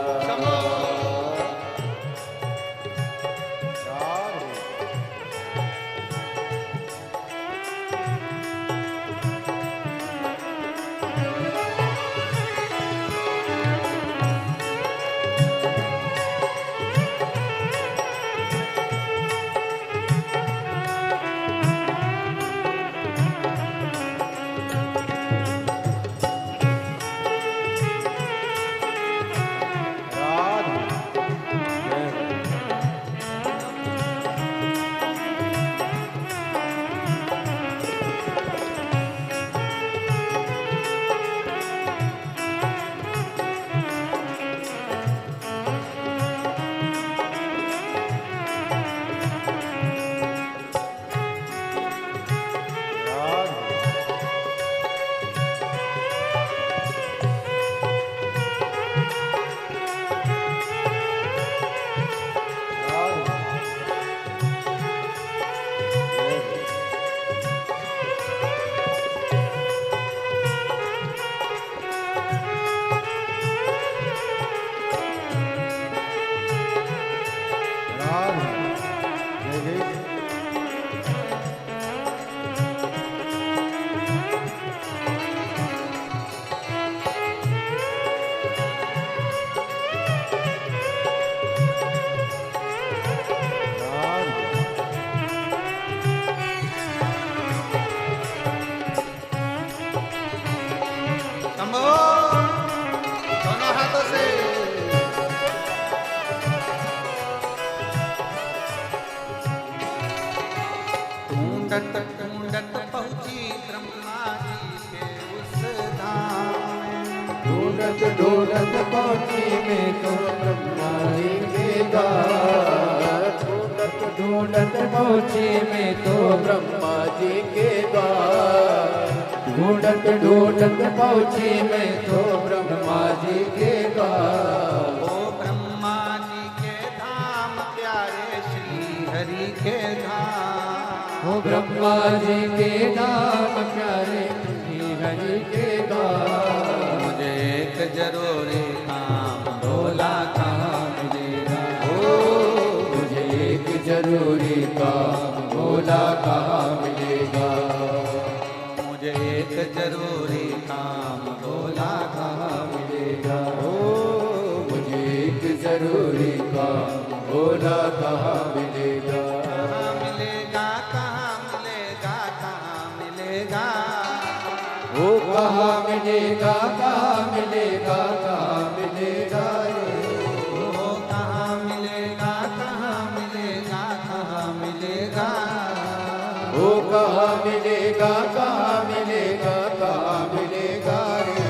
ढूंढत ढूंढत पहुंची ब्रह्मा जी के उस धाम में। ढूंढत ढूंढत पहुंची मैं तो ब्रह्मा जी के द्वार। ढूंढत ढूंढत पहुंची मैं तो ब्रह्मा जी के द्वार। ढूंढत ढूंढत पहुंची मैं तो ब्रह्मा जी के द्वार। ओ ब्रह्मा जी के धाम प्यारे श्री हरि के धाम। ओ ब्रह्मा जी के धाम प्यारे श्री हरि के धाम। मुझे एक जरूरी काम भोला कहाँ मिलेगा। ओ मुझे एक जरूरी काम भोला कहाँ मिलेगा। मुझे एक जरूरी काम भोला कहाँ मिलेगा। ओ मुझे एक जरूरी काम भोला कहाँ मिलेगा। कहाँ मिलेगा, कहाँ मिलेगा, कहाँ मिलेगा। ओ कहाँ मिलेगा, कहाँ मिलेगा, कहाँ मिलेगा रे। ओ कहाँ मिलेगा, कहाँ मिलेगा, कहाँ मिलेगा। ओ कहाँ मिलेगा, कहाँ मिलेगा, कहाँ मिलेगा रे।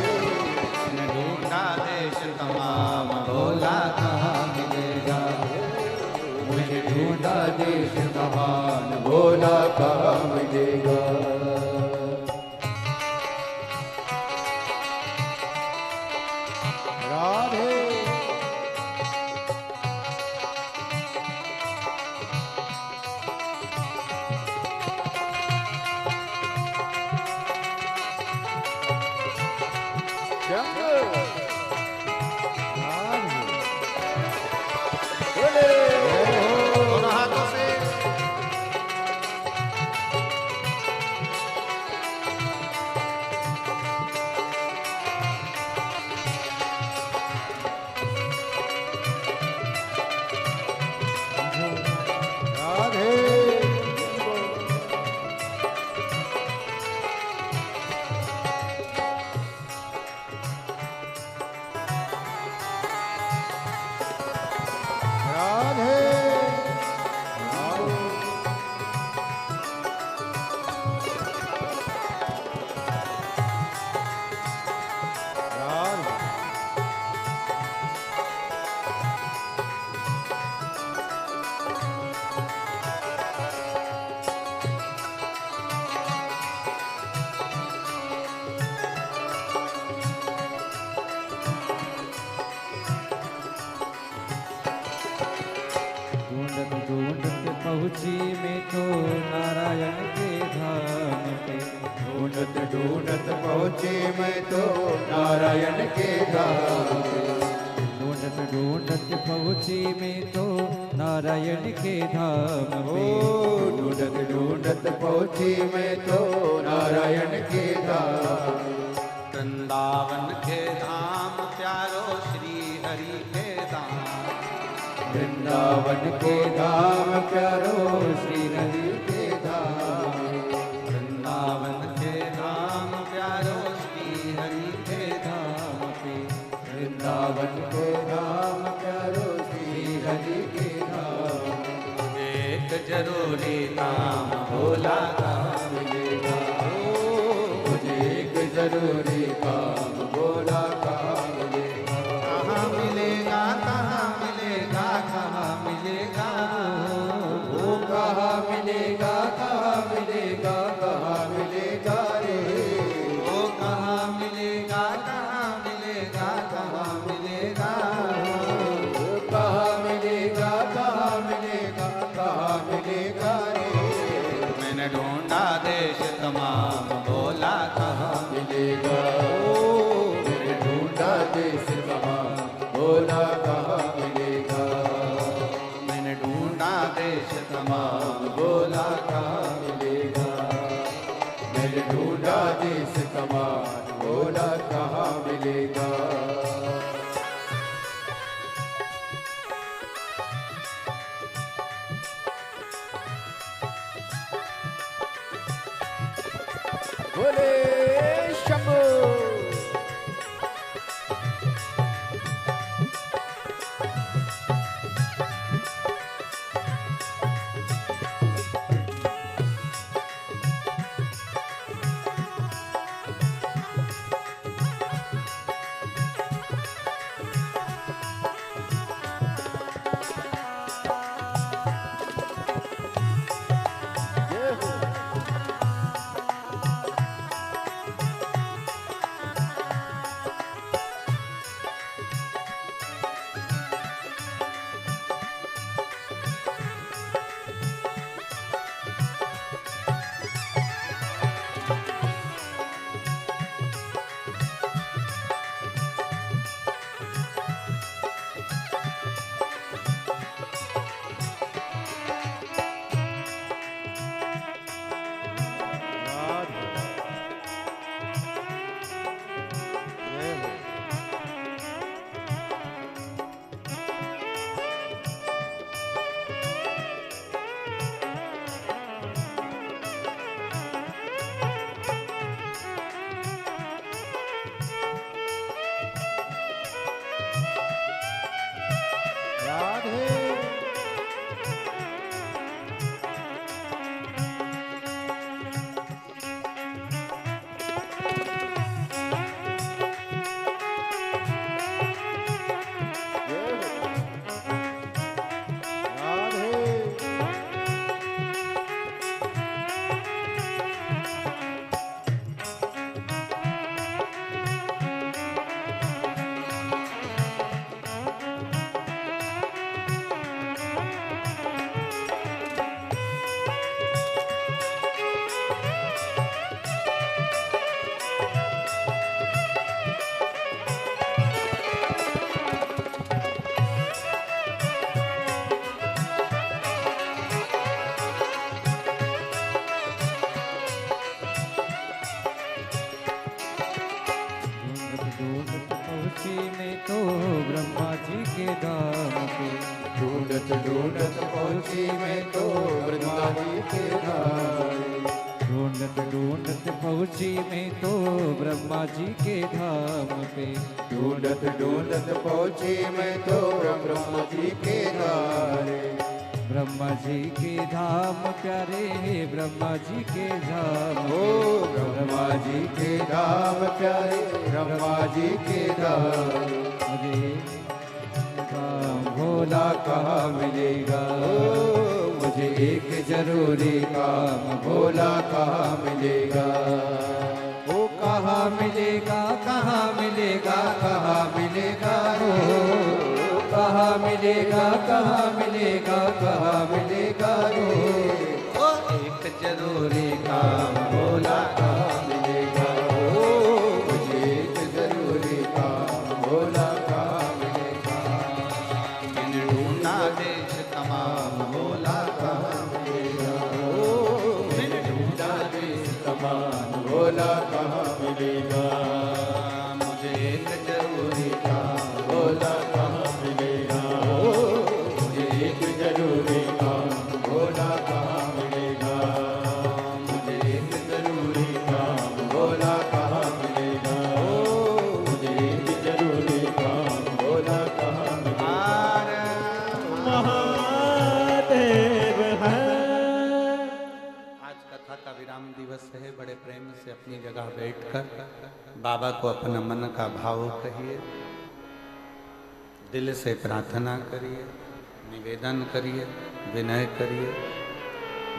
मैंने ढूंढा देश तमाम भोला कहाँ मिलेगा। मुझे ढूंढा देश महान भोला कहाँ मिलेगा। राधे दोनों हाथों से ढूंढत ढूंढत पहुँची मैं तो नारायण के धाम पे। ढूंढत ढूंढत पहुँची मैं तो नारायण के धाम पे। ढूंढत ढूंढत पहुँची मैं तो नारायण के धाम पे। ढूंढत ढूंढत पहुँची मैं तो नारायण के धाम पे। वृंदावन के धाम प्यारो श्री हरि के धाम। वृंदावन के धाम प्यारो श्री हरि के धाम। वृंदावन के धाम प्यारो श्री हरि के धाम पे। वृंदावन के धाम प्यारो श्री हरि के धाम। एक जरूरी काम भोला कहाँ मिलेगा। मुझे एक जरूरी काम भोला कहाँ मिलेगा। कहाँ मिलेगा, कहाँ मिलेगा, कहाँ मिलेगा। वो कहाँ मिलेगा, कहाँ मिलेगा, कहाँ मिलेगा रे। ओ कहाँ मिलेगा, कहाँ मिलेगा, कहाँ मिलेगा। वो कहाँ मिलेगा, कहाँ मिलेगा, कहाँ मिलेगा रे। मैंने ढूंढा देश तमाम भोला कहाँ मिलेगा। मैंने ढूंढा देश तमाम भोला कहाँ मिलेगा। मैंने ढूंढा देश तमाम भोला कहाँ मिलेगा। मैंने ढूंढा देश तमाम भोला कहाँ मिलेगा। बोले शंभू। पहुँची मैं तो ब्रह्मा जी के धाम। ढूंढत ढूंढत पहुँची मैं तो ब्रह्मा जी के धाम पे। ढूंढत ढूंढत पहुँची मैं तो ब्रह्मा जी के धाम। ब्रह्मा जी के धाम प्यारे ब्रह्मा जी के धाम। ओ ब्रह्मा जी के धाम प्यारे ब्रह्मा जी के धाम। मुझे काम भोला कहाँ मिलेगा, मुझे एक जरूरी काम भोला कहाँ मिलेगा। वो कहाँ मिलेगा, कहाँ मिलेगा, कहाँ मिलेगा, हो कहाँ मिलेगा, कहाँ मिलेगा, कहाँ मिलेगा रो। एक जरूरी काम भोला कहाँ मिलेगा, हो मुझे एक जरूरी काम भोला कहाँ मिलेगा। मैंने ढूंढा देश तमाम भोला कहाँ मिलेगा, ओ मैंने ढूंढा देश तमाम भोला कहाँ मिलेगा। मुझे एक जरूरी काम भोला कहाँ मिलेगा, ओ मुझे एक जरूरी काम भोला कहाँ मिलेगा। मुझे एक जरूरी काम भोला कहाँ मिलेगा, ओ मुझे एक जरूरी काम भोला कहाँ मिलेगा। महादेव है। आज कथा का विराम दिवस है। बड़े प्रेम से अपनी जगह बैठकर बाबा को अपना मन का भाव कहिए, दिल से प्रार्थना करिए, निवेदन करिए, विनय करिए।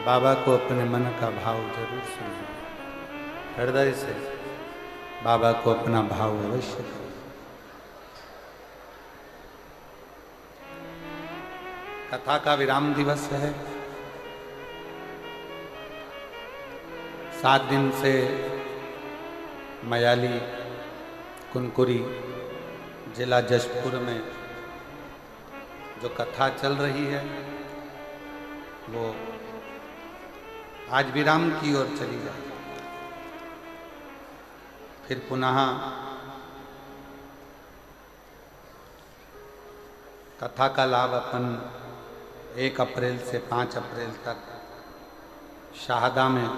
बाबा को अपने मन का भाव जरूर सुनिए, हृदय से बाबा को अपना भाव अवश्य करिए। कथा का विराम दिवस है। 7 दिन से मयाली कुनकुरी जिला जशपुर में जो कथा चल रही है वो आज विराम की ओर चली जाए। फिर पुनः कथा का लाभ अपन 1 अप्रैल से 5 अप्रैल तक शाहदा में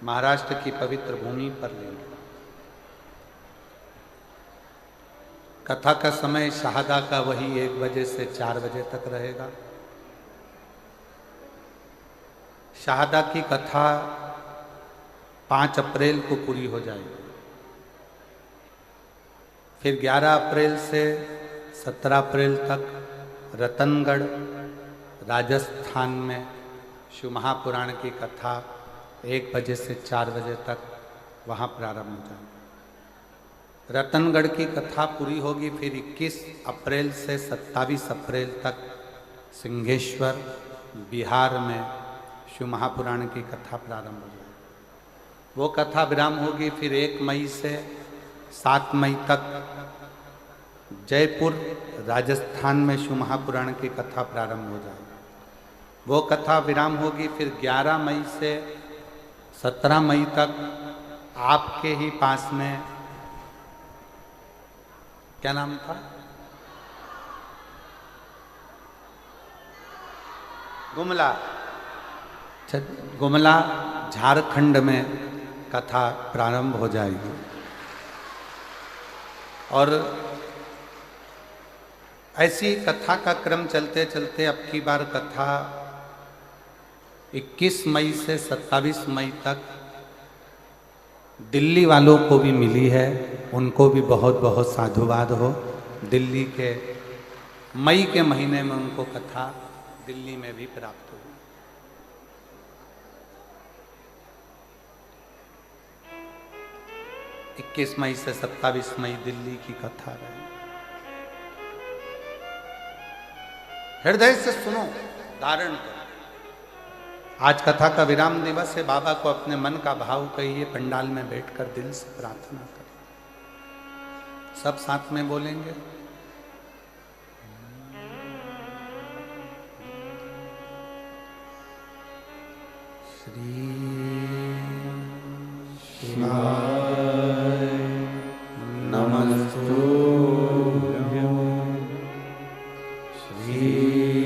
महाराष्ट्र की पवित्र भूमि पर लेंगे। कथा का समय शाहदा का वही 1 बजे से 4 बजे तक रहेगा। शाहदा की कथा 5 अप्रैल को पूरी हो जाएगी। फिर 11 अप्रैल से 17 अप्रैल तक रतनगढ़ राजस्थान में शिव महापुराण की कथा 1 बजे से 4 बजे तक वहाँ प्रारंभ हो जाएगी। रतनगढ़ की कथा पूरी होगी। फिर 21 अप्रैल से 27 अप्रैल तक सिंहेश्वर बिहार में शिव महापुराण की कथा प्रारंभ हो जाएगी। वो कथा विराम होगी। फिर 1 मई से 7 मई तक जयपुर राजस्थान में शिव महापुराण की कथा प्रारंभ हो जाएगी। वो कथा विराम होगी। फिर 11 मई से 17 मई तक आपके ही पास में, क्या नाम था, गुमला, गुमला झारखंड में कथा प्रारंभ हो जाएगी। और ऐसी कथा का क्रम चलते चलते अब की बार कथा 21 मई से 27 मई तक दिल्ली वालों को भी मिली है। उनको भी बहुत बहुत साधुवाद हो। दिल्ली के मई के महीने में उनको कथा दिल्ली में भी प्राप्त हुई। इक्कीस मई से 27 मई दिल्ली की कथा रही। हृदय से सुनो, धारण करो। आज कथा का विराम दिवस है। बाबा को अपने मन का भाव कहिए, पंडाल में बैठकर दिल से प्रार्थना करें। सब साथ में बोलेंगे। श्री शिवाय नमस्तुभ्यं। श्री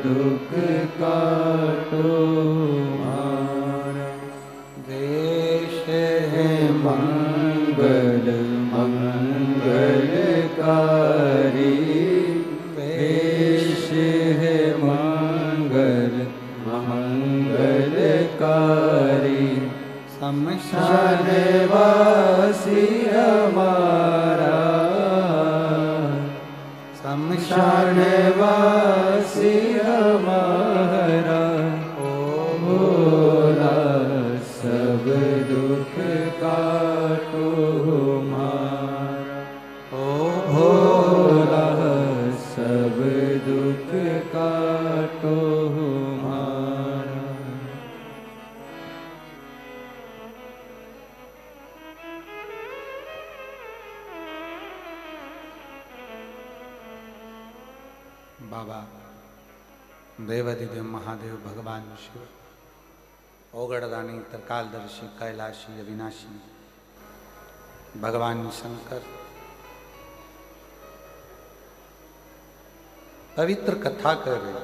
दुख काटो मारा। देश है मंगल मंगलकारी, देश है मंगल मंगलकारी। शमशान वासी हमारा, शमशान वासी हमारा। ओ भोला सब दुख काटो हमारा। ओ भोला सब दुख काटो हमारा। बाबा देवाधिदेव महादेव भगवान शिव, ओगड़दानी त्रिकालदर्शी कैलाशी अविनाशी भगवान शंकर पवित्र कथा कर रहे।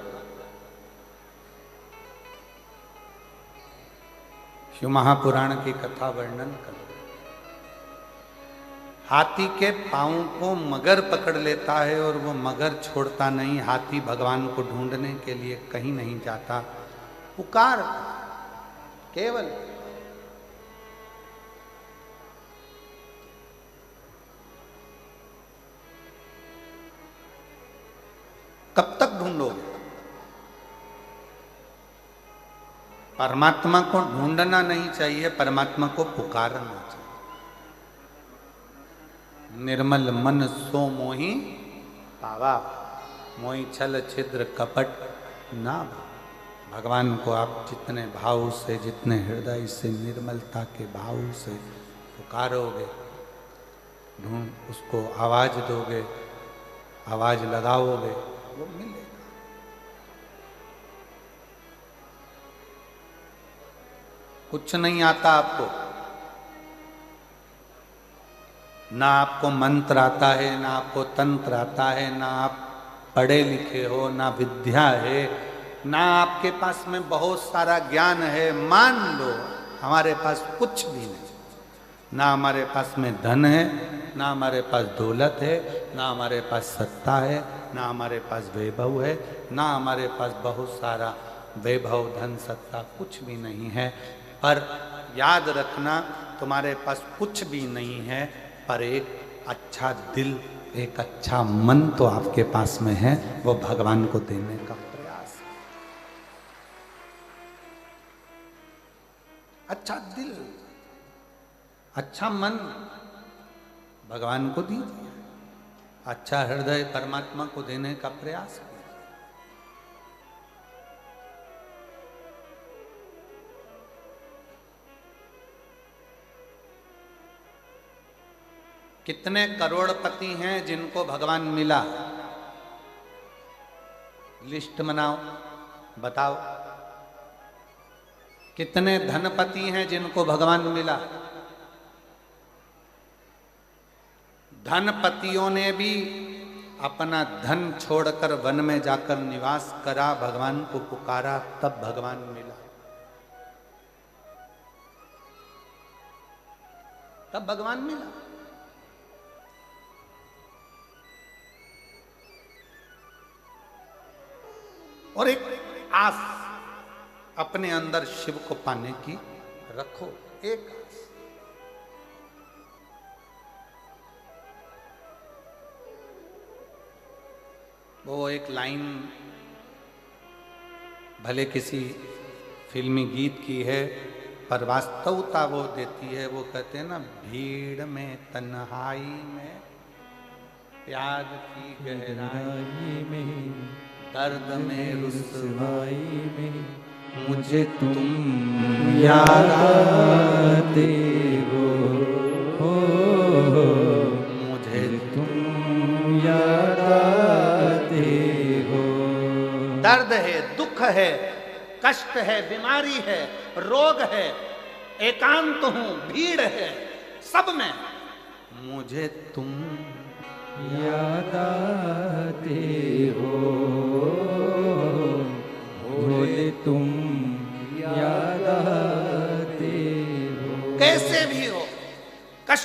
शिव महापुराण की कथा वर्णन कर रहे। हाथी के पांव को मगर पकड़ लेता है और वो मगर छोड़ता नहीं। हाथी भगवान को ढूंढने के लिए कहीं नहीं जाता, पुकार केवल कब तक ढूंढोगे? परमात्मा को ढूंढना नहीं चाहिए, परमात्मा को पुकारना चाहिए। निर्मल मन सो मोहि पावा, मोहि छल छिद्र कपट ना। भगवान को आप जितने भाव से, जितने हृदय से, निर्मलता के भाव से पुकारोगे, ढूंढ उसको आवाज दोगे, आवाज लगाओगे, वो मिलेगा। कुछ नहीं आता आपको, ना आपको मंत्र आता है, ना आपको तंत्र आता है, ना आप पढ़े लिखे हो, ना विद्या है, ना आपके पास में बहुत सारा ज्ञान है। मान लो हमारे पास कुछ भी नहीं, ना हमारे पास में धन है, ना हमारे पास दौलत है, ना हमारे पास सत्ता है, ना हमारे पास वैभव है, ना हमारे पास बहुत सारा वैभव धन सत्ता कुछ भी नहीं है। पर याद रखना, तुम्हारे पास कुछ भी नहीं है, पर एक अच्छा दिल, एक अच्छा मन तो आपके पास में है, वो भगवान को देने का प्रयास। अच्छा दिल, अच्छा मन भगवान को दीजिए, अच्छा हृदय परमात्मा को देने का प्रयास कीजिए। कितने करोड़पति हैं जिनको भगवान मिला? लिस्ट बनाओ, बताओ। कितने धनपति हैं जिनको भगवान मिला? धनपतियों ने भी अपना धन छोड़कर वन में जाकर निवास करा, भगवान को पुकारा, तब भगवान मिला, तब भगवान मिला। और एक आस अपने अंदर शिव को पाने की रखो, एक आस। वो एक लाइन भले किसी फिल्मी गीत की है, पर वास्तवता वो देती है। वो कहते हैं ना, भीड़ में तन्हाई में प्यार की गहराई में, दर्द में रुसवाई में मुझे तुम याद आते हो, मुझे तुम याद आते हो। दर्द है, दुख है, कष्ट है, बीमारी है, रोग है, एकांत हूं, भीड़ है, सब में मुझे तुम याद आते हो।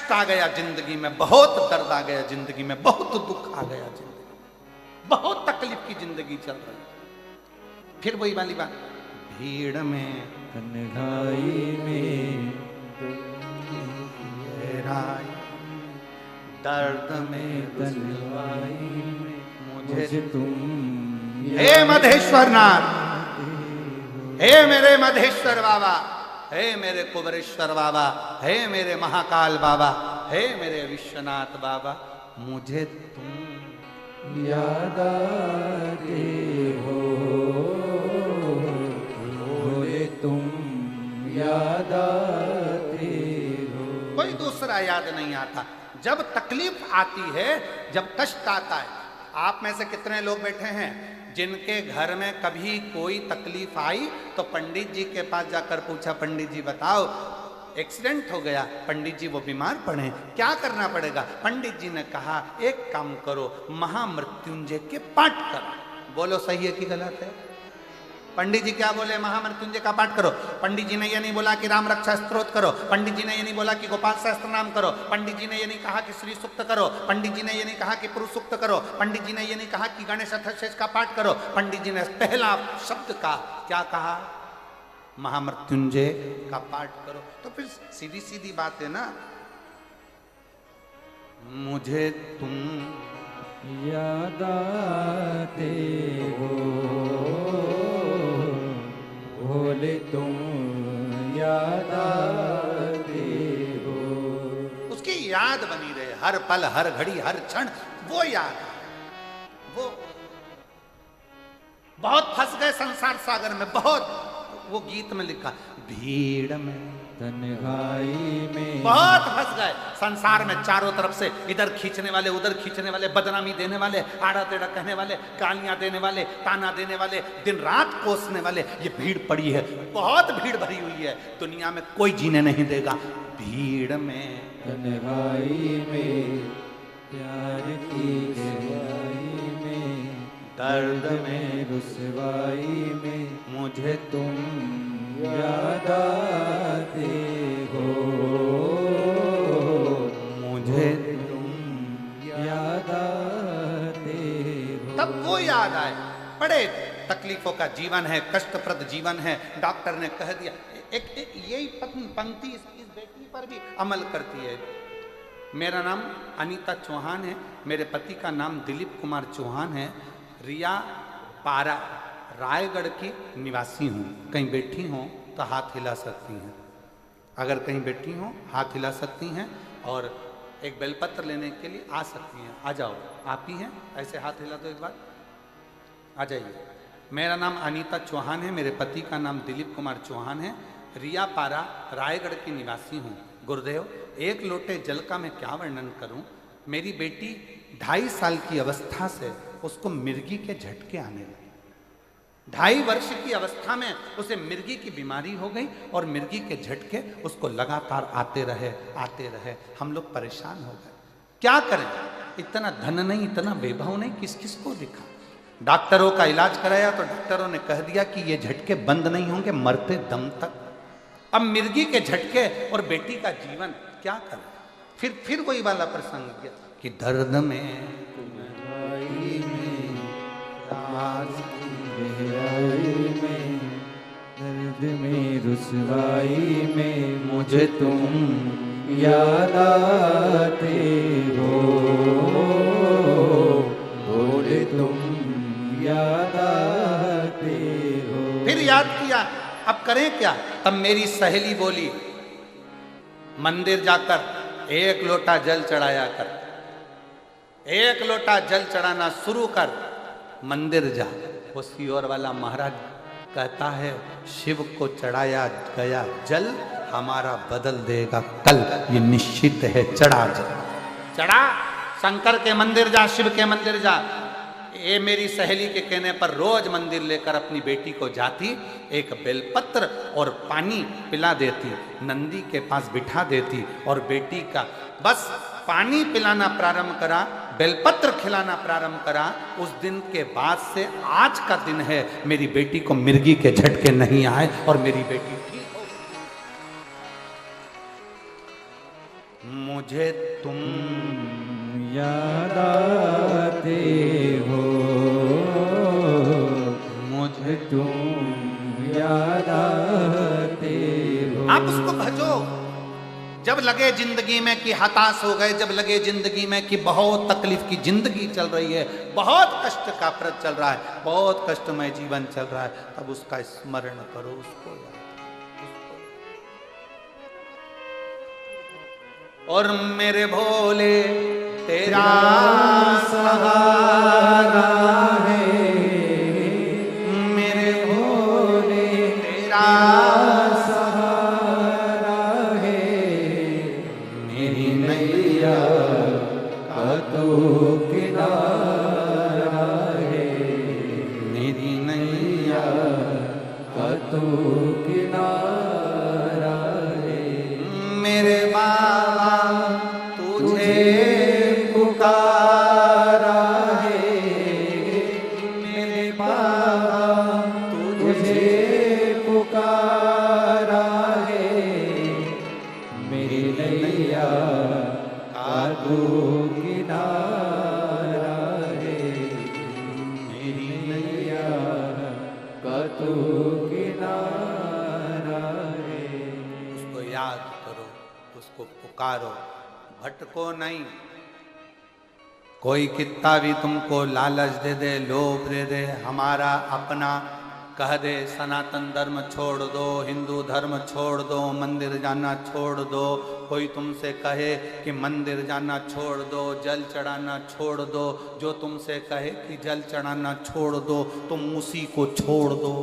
कष्ट आ गया जिंदगी में, बहुत दर्द आ गया जिंदगी में, बहुत दुख आ गया जिंदगी में, बहुत तकलीफ की जिंदगी चल रही है। फिर वही वाली बात, भीड़ में तन्हाई में गहराई, दर्द में तन्हाई में मुझे तुम हे मधेश्वर नाथ, हे मेरे मधेश्वर बाबा, हे मेरे कुबरेश्वर बाबा, हे मेरे महाकाल बाबा, हे मेरे विश्वनाथ बाबा, मुझे तुम याद आते हो, बोले तुम याद आते हो। कोई दूसरा याद नहीं आता। जब तकलीफ आती है, जब कष्ट आता है, आप में से कितने लोग बैठे हैं जिनके घर में कभी कोई तकलीफ आई तो पंडित जी के पास जाकर पूछा, पंडित जी बताओ एक्सीडेंट हो गया, पंडित जी वो बीमार पड़े, क्या करना पड़ेगा? पंडित जी ने कहा एक काम करो, महामृत्युंजय के पाठ करो। बोलो सही है कि गलत है? पंडित जी क्या बोले? महामृत्युंजय का पाठ करो। पंडित जी ने ये नहीं बोला कि राम रक्षा स्तोत्र करो, पंडित जी ने ये नहीं बोला कि गोपाल सहस्त्र नाम करो, पंडित जी ने ये नहीं कहा कि श्री सूक्त करो, पंडित जी ने ये नहीं कहा कि पुरुष सूक्त करो, पंडित जी ने ये नहीं कहा कि गणेश अथर्वशीष का पाठ करो। पंडित जी ने पहला शब्द का क्या कहा? महामृत्युंजय का पाठ करो। तो फिर सीधी सीधी बात है ना, मुझे तुम याद आते हो, बोले तुम याद आते हो। उसकी याद बनी रहे हर पल, हर घड़ी, हर क्षण, वो याद। वो बहुत फंस गए संसार सागर में, बहुत। वो गीत में लिखा, भीड़ में तन्हाई में बहुत फंस गए संसार में, चारों तरफ से इधर खींचने वाले, उधर खींचने वाले, बदनामी देने वाले, आड़ा टेढ़ा कहने वाले, गालियां देने वाले, ताना देने वाले, दिन रात कोसने वाले। ये भीड़ पड़ी है, बहुत भीड़ भरी हुई है, दुनिया में कोई जीने नहीं देगा। भीड़ में तन्हाई में प्यार की गहराई में, दर्द में रुसवाई में मुझे तुम याद आते हो, मुझे तुम याद आते हो। तब वो याद आए। बड़े तकलीफों का जीवन है, कष्टप्रद जीवन है। डॉक्टर ने कह दिया, एक यही पंक्ति इस बेटी पर भी अमल करती है। मेरा नाम अनीता चौहान है, मेरे पति का नाम दिलीप कुमार चौहान है, रिया पारा रायगढ़ की निवासी हूँ। कहीं बैठी हों तो हाथ हिला सकती हैं, अगर कहीं बैठी हों हाथ हिला सकती हैं, और एक बेलपत्र लेने के लिए आ सकती हैं। आ जाओ, आप ही हैं, ऐसे हाथ हिला दो एक बार, आ जाइए। मेरा नाम अनीता चौहान है, मेरे पति का नाम दिलीप कुमार चौहान है, रिया पारा रायगढ़ की निवासी हूँ। गुरुदेव, एक लोटे जल का मैं क्या वर्णन करूँ। मेरी बेटी 2.5 साल की अवस्था से उसको मिर्गी के झटके आने लगे। 2.5 वर्ष की अवस्था में उसे मिर्गी की बीमारी हो गई और मिर्गी के झटके उसको लगातार आते रहे। हम लोग परेशान हो गए, क्या करें? इतना धन नहीं, इतना वैभव नहीं, किस किस को दिखा। डॉक्टरों का इलाज कराया तो डॉक्टरों ने कह दिया कि ये झटके बंद नहीं होंगे मरते दम तक। अब मिर्गी के झटके और बेटी का जीवन, क्या करें? फिर वही वाला प्रसंग किया कि दर्द में तन्हाई में प्यार की गहराई में, दर्द में रुसवाई में मुझे तुम याद आते हो, बोले तुम याद आते हो। फिर याद किया, अब करें क्या? तब मेरी सहेली बोली, मंदिर जाकर 1 लोटा जल चढ़ाया कर, 1 लोटा जल चढ़ाना शुरू कर, मंदिर जा। वो सीहोर वाला महाराज कहता है, शिव को चढ़ाया गया जल हमारा बदल देगा कल, ये निश्चित है। चढ़ा जल, चढ़ा, शंकर के मंदिर जा, शिव के मंदिर जा। ये मेरी सहेली के कहने पर रोज मंदिर लेकर अपनी बेटी को जाती, एक बेलपत्र और पानी पिला देती, नंदी के पास बिठा देती और बेटी का बस पानी पिलाना प्रारंभ करा, बेलपत्र खिलाना प्रारंभ करा। उस दिन के बाद से आज का दिन है, मेरी बेटी को मिर्गी के झटके नहीं आए और मेरी बेटी ठीक हो। मुझे तुम याद आते हो, मुझे तुम याद आते हो। आप उसको भजो। जब लगे जिंदगी में कि हताश हो गए, जब लगे जिंदगी में कि बहुत तकलीफ की जिंदगी चल रही है, बहुत कष्ट का प्रत चल रहा है, बहुत कष्टमय जीवन चल रहा है, तब उसका स्मरण करो, उसको याद। और मेरे भोले तेरा सहारा है, मेरे भोले तेरा सहारा है, मेरी नैया का तो किनारा है, मेरी नैया का तो किनारा है। मेरे बाबा तुझे पुकारा है, मेरे बाबा तुझे पुकारा है, मेरी नैया का तो किनारा है, मेरी नैया का तो किनारा है। उसको याद करो, उसको पुकारो, भटको नहीं। कोई कितना भी तुमको लालच दे दे, लोभ दे दे, हमारा अपना कह दे सनातन धर्म छोड़ दो, हिंदू धर्म छोड़ दो, मंदिर जाना छोड़ दो, कोई तुमसे कहे कि मंदिर जाना छोड़ दो, जल चढ़ाना छोड़ दो, जो तुमसे कहे कि जल चढ़ाना छोड़ दो, तुम उसी को छोड़ दो।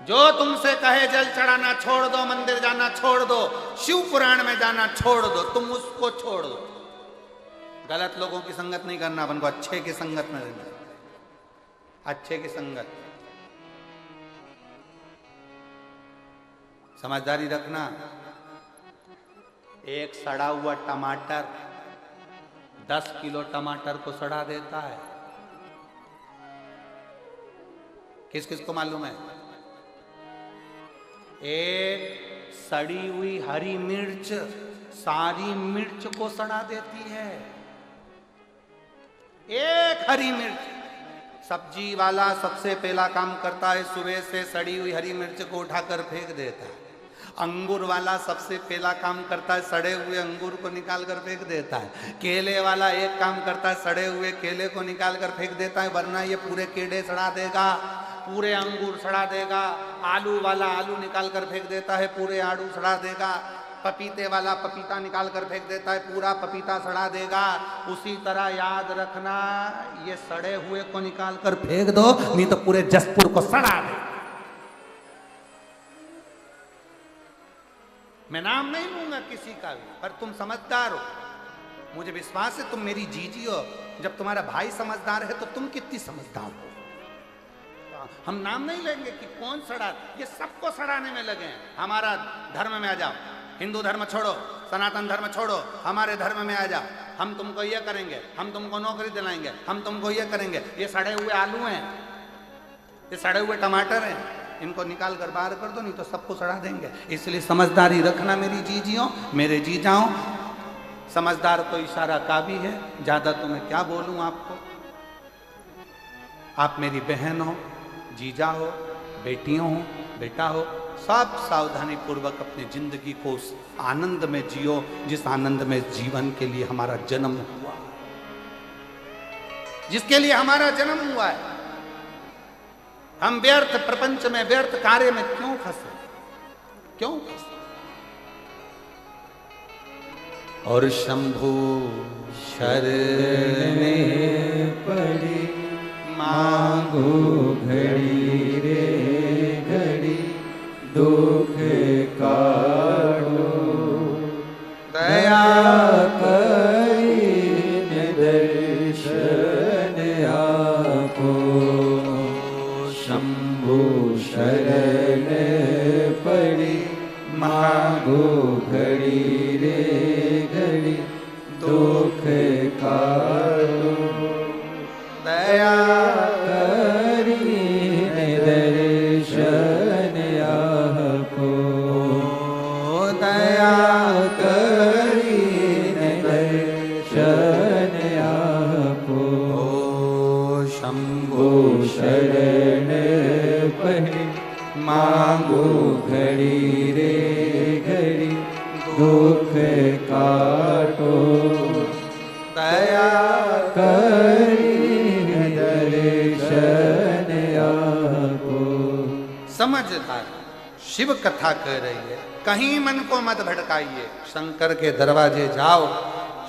जो तुमसे कहे जल चढ़ाना छोड़ दो, मंदिर जाना छोड़ दो, शिव पुराण में जाना छोड़ दो, तुम उसको छोड़ दो। गलत लोगों की संगत नहीं करना, अपन को अच्छे की संगत में रहना, अच्छे की संगत। समझदारी रखना। एक सड़ा हुआ टमाटर 10 किलो टमाटर को सड़ा देता है। किस किस को मालूम है? एक सड़ी हुई हरी मिर्च सारी मिर्च को सड़ा देती है। एक हरी मिर्च। सब्जी वाला सबसे पहला काम करता है, सुबह से सड़ी हुई हरी मिर्च को उठाकर फेंक देता है। अंगूर वाला सबसे पहला काम करता है, सड़े हुए अंगूर को निकाल कर फेंक देता है। केले वाला एक काम करता है, सड़े हुए केले को निकाल कर फेंक देता है, वरना ये पूरे केले सड़ा देगा, पूरे अंगूर सड़ा देगा। आलू वाला आलू निकाल कर फेंक देता है, पूरे आलू सड़ा देगा। पपीते वाला पपीता निकाल कर फेंक देता है, पूरा पपीता सड़ा देगा। उसी तरह याद रखना, ये सड़े हुए को निकाल कर फेंक दो, नहीं तो पूरे जसपुर को सड़ा दे। मैं नाम नहीं लूंगा किसी का भी, पर तुम समझदार हो, मुझे विश्वास है तुम मेरी जीजी हो। जब तुम्हारा भाई समझदार है तो तुम कितनी समझदार हो। हम नाम नहीं लेंगे कि कौन सड़ा, ये सबको सड़ाने में लगे हैं। हमारा धर्म में आ जाओ, हिंदू धर्म छोड़ो, सनातन धर्म छोड़ो, हमारे धर्म में आ जाओ। हम तुमको ये करेंगे, हम तुमको नौकरी दिलाएंगे, हम तुमको ये करेंगे। ये सड़े हुए आलू हैं, ये सड़े हुए टमाटर हैं, इनको निकाल कर बाहर कर दो, नहीं तो सबको सड़ा देंगे। इसलिए समझदारी रखना मेरी जीजियों, मेरे जीजाओं। समझदार तो इशारा काफी है, ज्यादा तो मैं क्या बोलूं आपको। आप मेरी बहन हो, जीजा हो, बेटियों हो, बेटा हो, सब सावधानी पूर्वक अपनी जिंदगी को उस आनंद में जियो जिस आनंद में जीवन के लिए हमारा जन्म हुआ, जिसके लिए हमारा जन्म हुआ है। हम व्यर्थ प्रपंच में, व्यर्थ कार्य में क्यों फंसे, क्यों फंसे? और शंभु शरण पड़ी मांगो घड़ी रे घड़ी, दुख काटो दया करी दर्शन आपो। शंभु शरण पड़ी मांगो घड़ी रे घड़ी, दुख काटो दया करी दर्शन आपो। शरण पहे मांगो घड़ी रे घड़ी दुख काटो दया करी दर्शन आपो। समझदार शिव कथा कह रही है, कहीं मन को मत भटकाइए, शंकर के दरवाजे जाओ,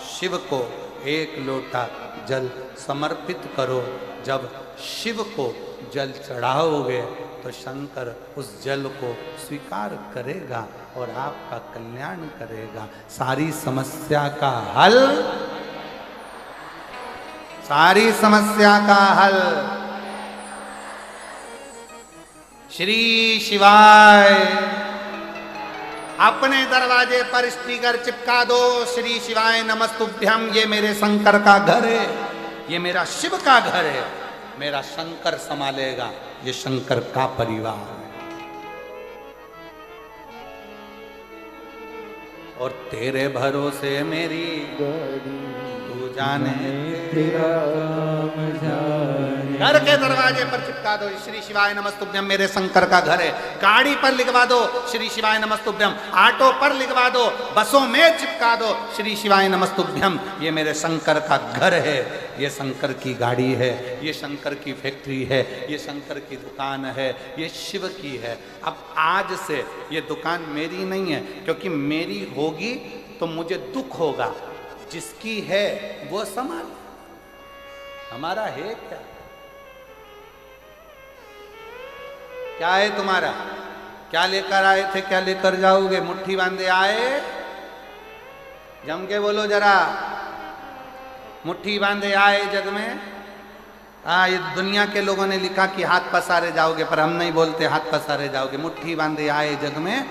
शिव को एक लोटा जल समर्पित करो। जब शिव को जल चढ़ाओगे तो शंकर उस जल को स्वीकार करेगा और आपका कल्याण करेगा। सारी समस्या का हल, सारी समस्या का हल श्री शिवाय। अपने दरवाजे पर स्पीकर चिपका दो, श्री शिवाय नमस्तुभ्यम। ये मेरे शंकर का घर है, ये मेरा शिव का घर है, मेरा शंकर संभालेगा, ये शंकर का परिवार है। और तेरे भरोसे मेरी तू जाने तेरा काम जाने। घर के दरवाजे पर चिपका दो, श्री शिवाय नमस्तुभ्यम, मेरे शंकर का घर है। गाड़ी पर लिखवा दो, श्री शिवाय नमस्तुभ्यम। ऑटो पर लिखवा दो, बसों में चिपका दो, श्री शिवाय नमस्तुभ्यम, ये मेरे शंकर का घर है, ये शंकर की गाड़ी है, ये शंकर की फैक्ट्री है, ये शंकर की दुकान है, ये शिव की है। अब आज से ये दुकान मेरी नहीं है, क्योंकि मेरी होगी तो मुझे दुख होगा, जिसकी है वो संभाल, हमारा है क्या? क्या है तुम्हारा? क्या लेकर आए थे, क्या लेकर जाओगे? मुट्ठी बांधे आए? जम के बोलो जरा, मुट्ठी बांधे आए जग में? ये दुनिया के लोगों ने लिखा कि हाथ पसारे जाओगे, पर हम नहीं बोलते हाथ पसारे जाओगे। मुट्ठी बांधे आए जग में,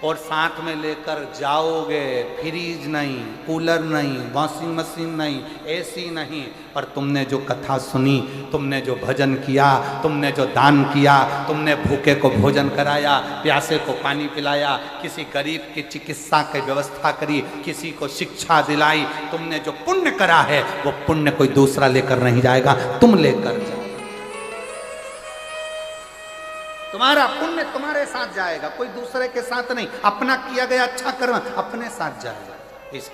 और साथ में लेकर जाओगे फ्रीज नहीं, कूलर नहीं, वॉशिंग मशीन नहीं, एसी नहीं, पर तुमने जो कथा सुनी, तुमने जो भजन किया, तुमने जो दान किया, तुमने भूखे को भोजन कराया, प्यासे को पानी पिलाया, किसी गरीब की चिकित्सा की व्यवस्था करी, किसी को शिक्षा दिलाई, तुमने जो पुण्य करा है वो पुण्य कोई दूसरा लेकर नहीं जाएगा, तुम लेकर जाओ। तुम्हारा पुण्य तुम्हारे साथ जाएगा, कोई दूसरे के साथ नहीं। अपना किया गया अच्छा कर्म अपने साथ जाएगा।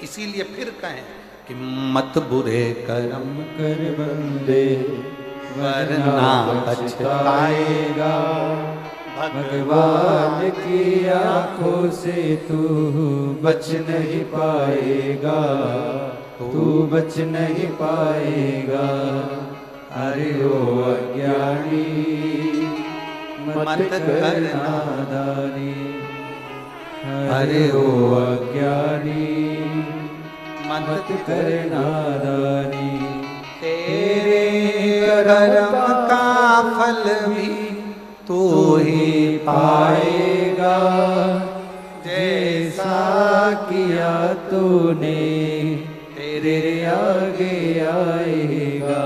इसीलिए फिर कहें कि मत बुरे कर्म कर बंदे वरना पछताएगा। भगवान की आंखों से तू बच नहीं पाएगा, तू बच नहीं पाएगा। अरे ओ अज्ञानी मत कर नादानी, अरे ओ अज्ञानी मत कर नादानी। तेरे कर्म का फल भी तू ही पाएगा, जैसा किया तूने तेरे आगे आएगा।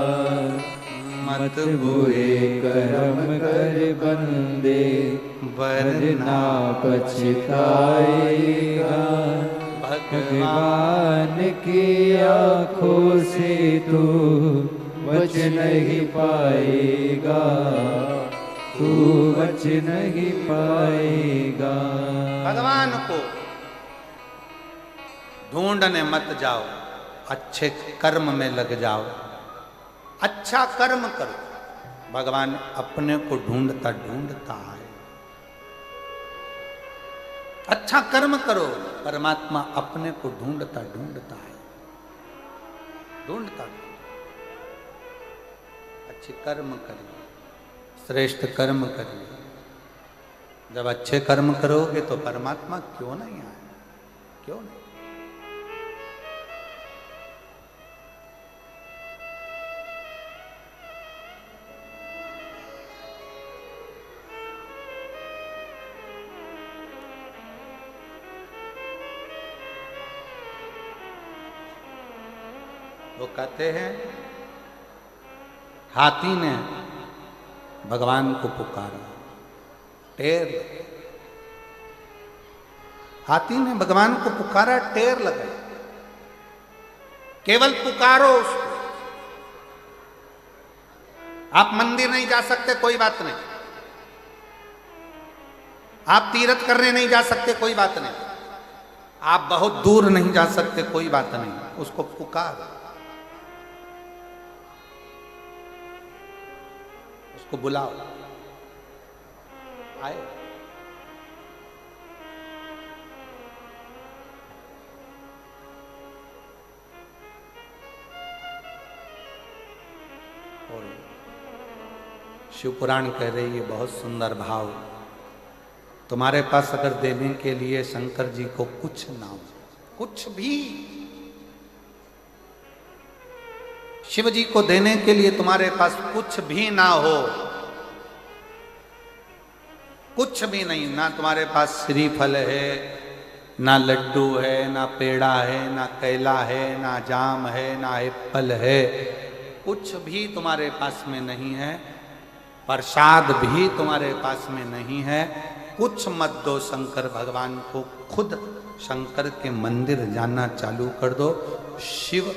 मत बुरे कर्म कर बंदे वरना पछताएगा। भगवान की आंखों से तू बच नहीं पाएगा, तू बच नहीं पाएगा। भगवान को ढूंढने मत जाओ, अच्छे कर्म में लग जाओ, अच्छा कर्म करो। भगवान अपने को ढूंढता ढूंढता है। अच्छा कर्म करो, परमात्मा अपने को ढूंढता ढूंढता है, ढूंढता। अच्छे कर्म करिए, श्रेष्ठ कर्म करिए। जब अच्छे कर्म करोगे तो परमात्मा क्यों नहीं आए, क्यों नहीं? वो कहते हैं हाथी ने भगवान को पुकारा, टेर। हाथी ने भगवान को पुकारा, टेर लगाई। केवल पुकारो उसको। आप मंदिर नहीं जा सकते, कोई बात नहीं। आप तीर्थ करने नहीं जा सकते, कोई बात नहीं। आप बहुत दूर नहीं जा सकते, कोई बात नहीं। उसको पुकार, उसको बुलाओ, आए। और शिव पुराण कह रही है बहुत सुंदर भाव, तुम्हारे पास अगर देने के लिए शंकर जी को कुछ ना हो, कुछ भी, शिव जी को देने के लिए तुम्हारे पास कुछ भी ना हो, कुछ भी नहीं, ना तुम्हारे पास श्रीफल है, ना लड्डू है, ना पेड़ा है, ना केला है, ना जाम है, ना एप्पल है, कुछ भी तुम्हारे पास में नहीं है, प्रसाद भी तुम्हारे पास में नहीं है, कुछ मत दो शंकर भगवान को, खुद शंकर के मंदिर जाना चालू कर दो। शिव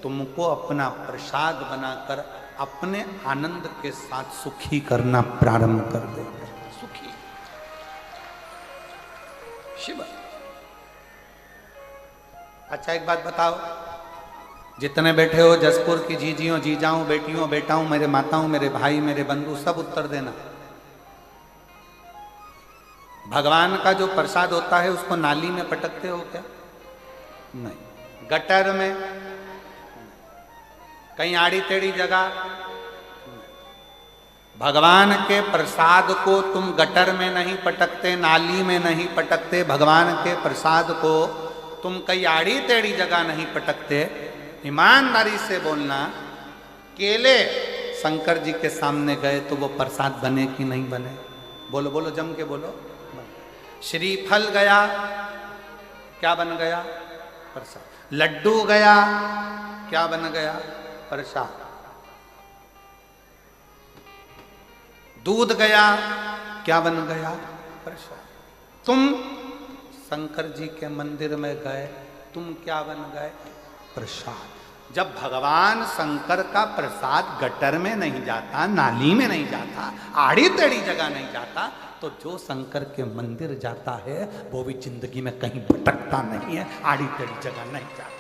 तुमको अपना प्रसाद बनाकर अपने आनंद के साथ सुखी करना प्रारंभ कर देगा। सुखी शिव। अच्छा एक बात बताओ, जितने बैठे हो जसपुर की जीजियों, जीजाओं, बेटियों, बेटाओं, मेरे माताओं, मेरे भाई, मेरे बंधु, सब उत्तर देना। भगवान का जो प्रसाद होता है उसको नाली में पटकते हो क्या? नहीं। गटर में? कहीं आड़ी टेढ़ी जगह? भगवान के प्रसाद को तुम गटर में नहीं पटकते, नाली में नहीं पटकते, भगवान के प्रसाद को तुम कहीं आड़ी टेढ़ी जगह नहीं पटकते। ईमानदारी से बोलना, केले शंकर जी के सामने गए तो वो प्रसाद बने कि नहीं बने? बोलो बोलो, जम के बोलो। श्रीफल गया, क्या बन गया? प्रसाद। लड्डू गया, क्या बन गया? प्रसाद। दूध गया, क्या बन गया? प्रसाद। तुम शंकर जी के मंदिर में गए, तुम क्या बन गए? प्रसाद। जब भगवान शंकर का प्रसाद गटर में नहीं जाता, नाली में नहीं जाता, आड़ी टेढ़ी जगह नहीं जाता, तो जो शंकर के मंदिर जाता है वो भी जिंदगी में कहीं भटकता नहीं है, आड़ी टेढ़ी जगह नहीं जाता।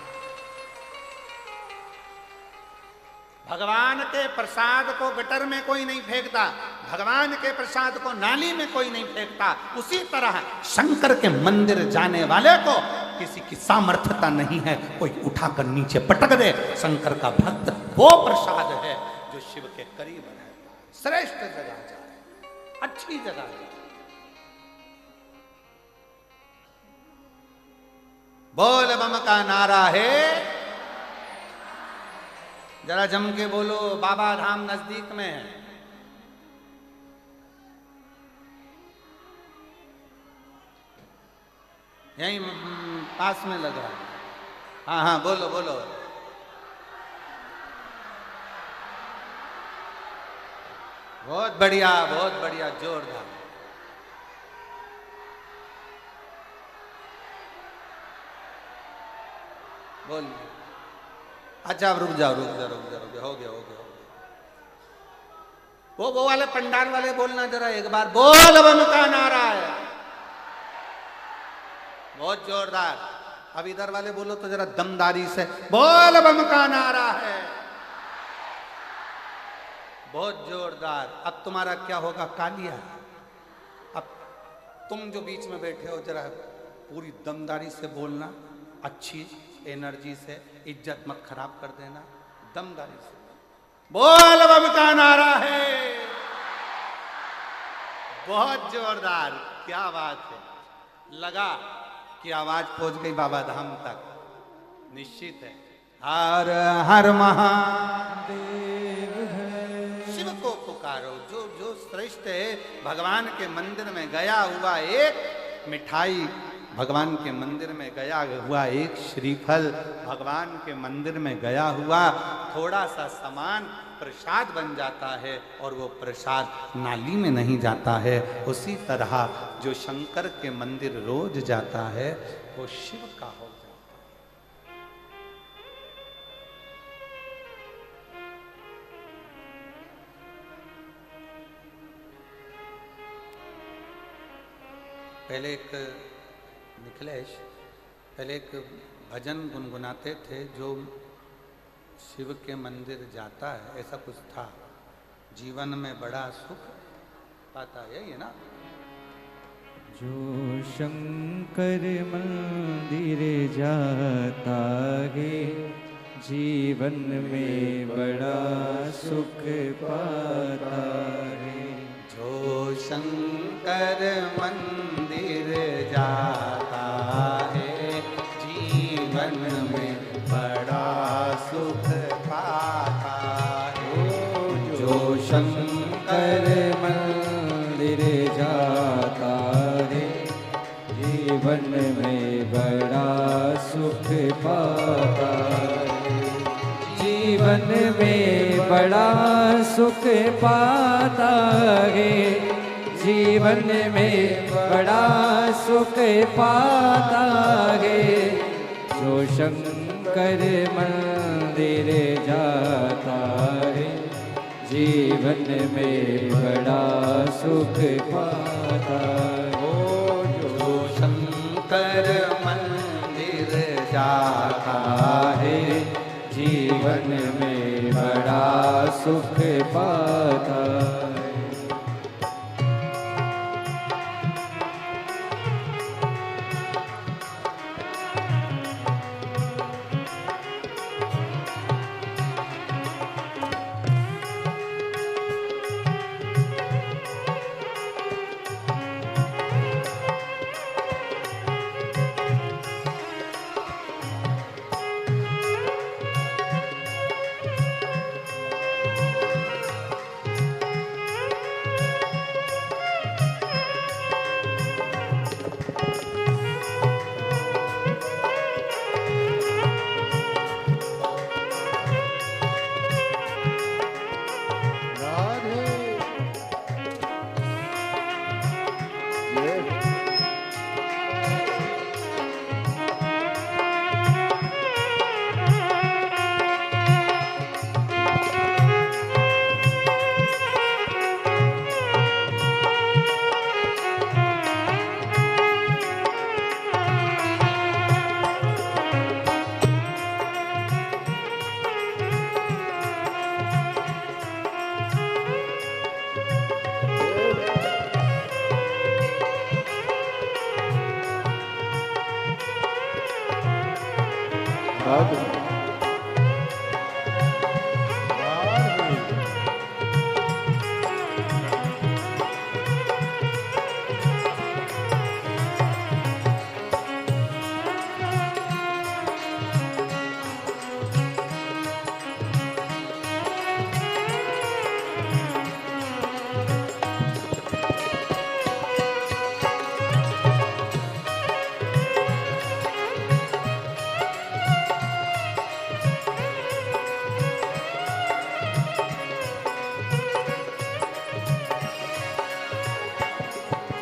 भगवान के प्रसाद को गटर में कोई नहीं फेंकता, भगवान के प्रसाद को नाली में कोई नहीं फेंकता। उसी तरह शंकर के मंदिर जाने वाले को किसी की सामर्थ्यता नहीं है कोई उठाकर नीचे पटक दे। शंकर का भक्त वो प्रसाद है जो शिव के करीब है। श्रेष्ठ जगह जा रहे, अच्छी जगह जा। बोल बम का नारा है, जरा जम के बोलो। बाबा धाम नजदीक में है। यहीं पास में लग रहा है। हाँ हाँ बोलो बोलो। बहुत बढ़िया, बहुत बढ़िया, जोरदार। बोल। अच्छा अब रुक जाओ, रुक जाओ, रुक जाओ, रुक जाओ, हो गया, हो गया, हो गया। वो वाले पंडाल वाले बोलना जरा एक बार, बोल बम का नारा है। बहुत जोरदार। अब इधर वाले बोलो तो जरा दमदारी से, बोल बम का नारा है। बहुत जोरदार। अब तुम्हारा क्या होगा? कालिया। अब तुम जो बीच में बैठे हो जरा पूरी दमदारी से बोलना, अच्छी एनर्जी से, इज्जत मत खराब कर देना, दमदारी से। बोल बम का नारा है। बहुत जोरदार, क्या बात है। लगा कि आवाज पहुंच गई बाबा धाम तक, निश्चित है। हर हर महादेव है। शिव को पुकारो, जो जो श्रेष्ठ है। भगवान के मंदिर में गया हुआ एक मिठाई, भगवान के मंदिर में गया हुआ एक श्रीफल, भगवान के मंदिर में गया हुआ थोड़ा सा सामान प्रसाद बन जाता है और वो प्रसाद नाली में नहीं जाता है। उसी तरह जो शंकर के मंदिर रोज जाता है वो शिव का हो जाता है। पहले एक निखिलेश पहले एक भजन गुनगुनाते थे, जो शिव के मंदिर जाता है ऐसा कुछ था, जीवन में बड़ा सुख पाता है, ये ना। जो शंकर मंदिर जाता है जीवन में बड़ा सुख पाता है। जो शंकर मंदिर जाता है जीवन में बड़ा सुख पाता है। जो शंकर मंदिर जाता है जीवन में बड़ा सुख पाता है। जीवन में बड़ा सुख पाता है। जीवन में बड़ा सुख पाता है। जो शंकर मंदिर जाता है जीवन में बड़ा सुख पाता है। जो शंकर मंदिर जाता है जीवन में बड़ा सुख पाता है।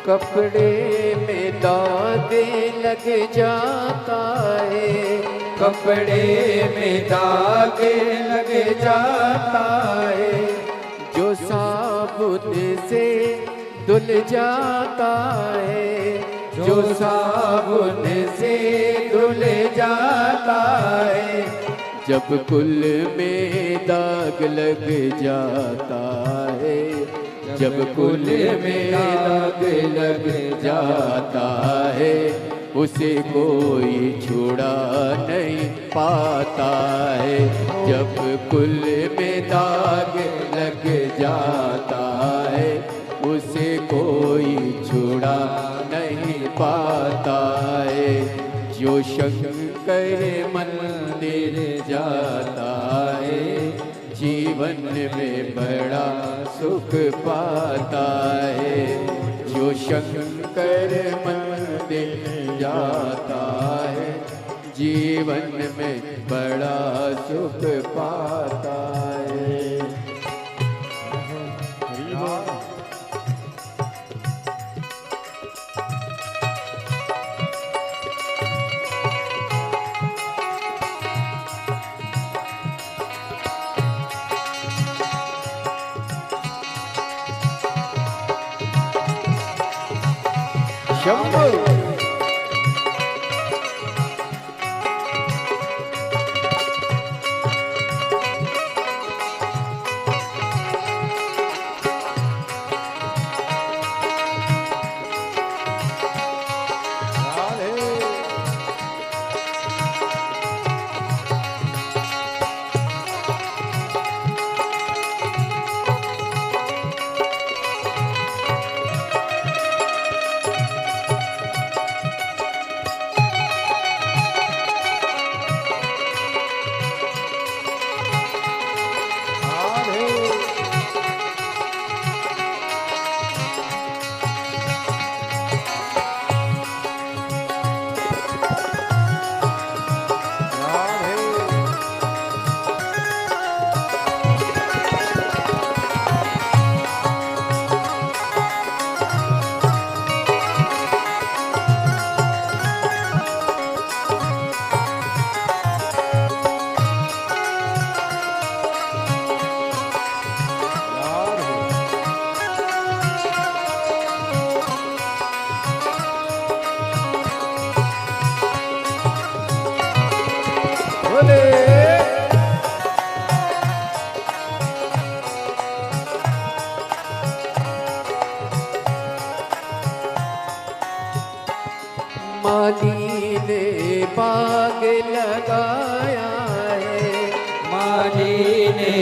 कपड़े में दाग लग जाता है। कपड़े में दाग लग जाता है। जो साबुन से धुल जाता है। जो साबुन से धुल जाता है। जब कुल में दाग लग जाता है। जब कुल में दाग लग जाता है। उसे कोई छुड़ा नहीं पाता है। जब कुल में दाग लग जाता है। उसे कोई छुड़ा नहीं पाता है। जो शंकर मंदिर जाता है जीवन में बड़ा सुख पाता है। जो शंकर मंदिर जाता है जीवन में बड़ा सुख पाता है। शंभु माली ने बाग लगाया है, माली ने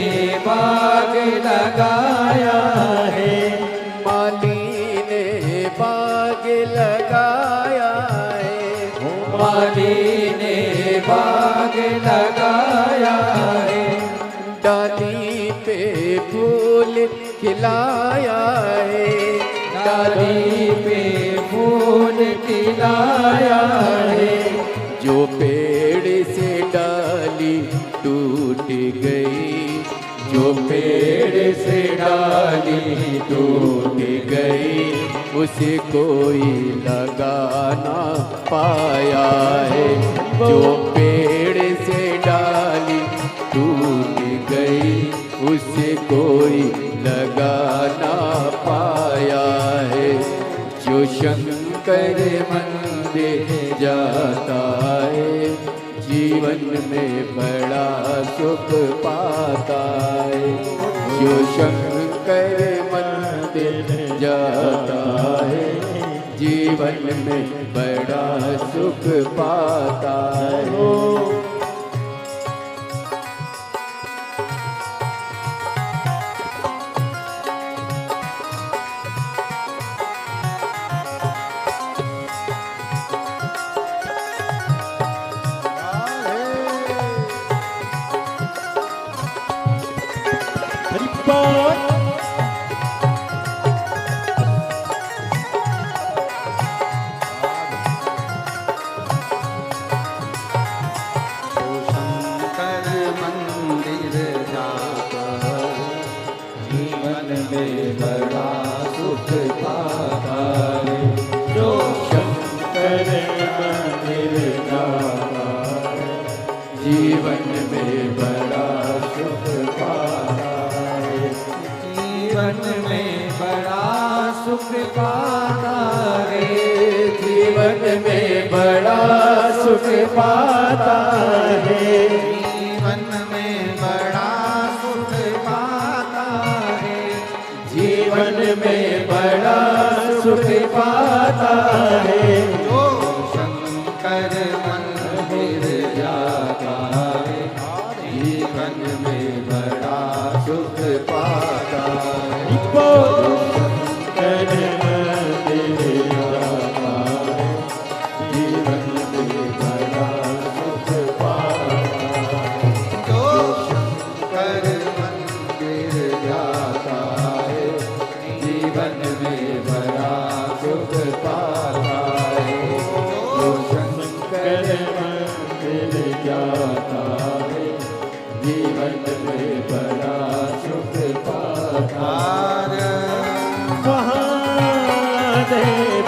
बाग लगाया है, माली ने बाग लगाया है, माली ने बाग लगाया है, डाली पे फूल खिलाया है, डाली पे फूल खिलाया है, जो पेड़ से डाली टूट गई, जो पेड़ से डाली टूट गई, उसे कोई लगाना पाया है, जो पेड़ से डाली टूट गई, उसे कोई लगाना पाया है, जो शंकर मंदिर जाता है, जीवन में बड़ा सुख पाता है, जो शंकर मंदिर जाता है, जीवन में बड़ा सुख पाता है। जीवन में बड़ा सुख पाता है, जीवन में बड़ा सुख पाता है, जीवन में बड़ा सुख पाता है, जीवन में बड़ा सुख पाता है, जीवन में बड़ा सुख पाता है, जो शंकर मंदिर जाता है, जीवन में बड़ा सुख पाता है, शंकर मंदिर जाता है, जीवन में बड़ा सुख पाता है, जो शंकर मंदिर जाता है, जीवन में बड़ा सुख पाता है, जो शंकर मंदिर जाता है, जीवन में बड़ा सुख पाता है। महादेव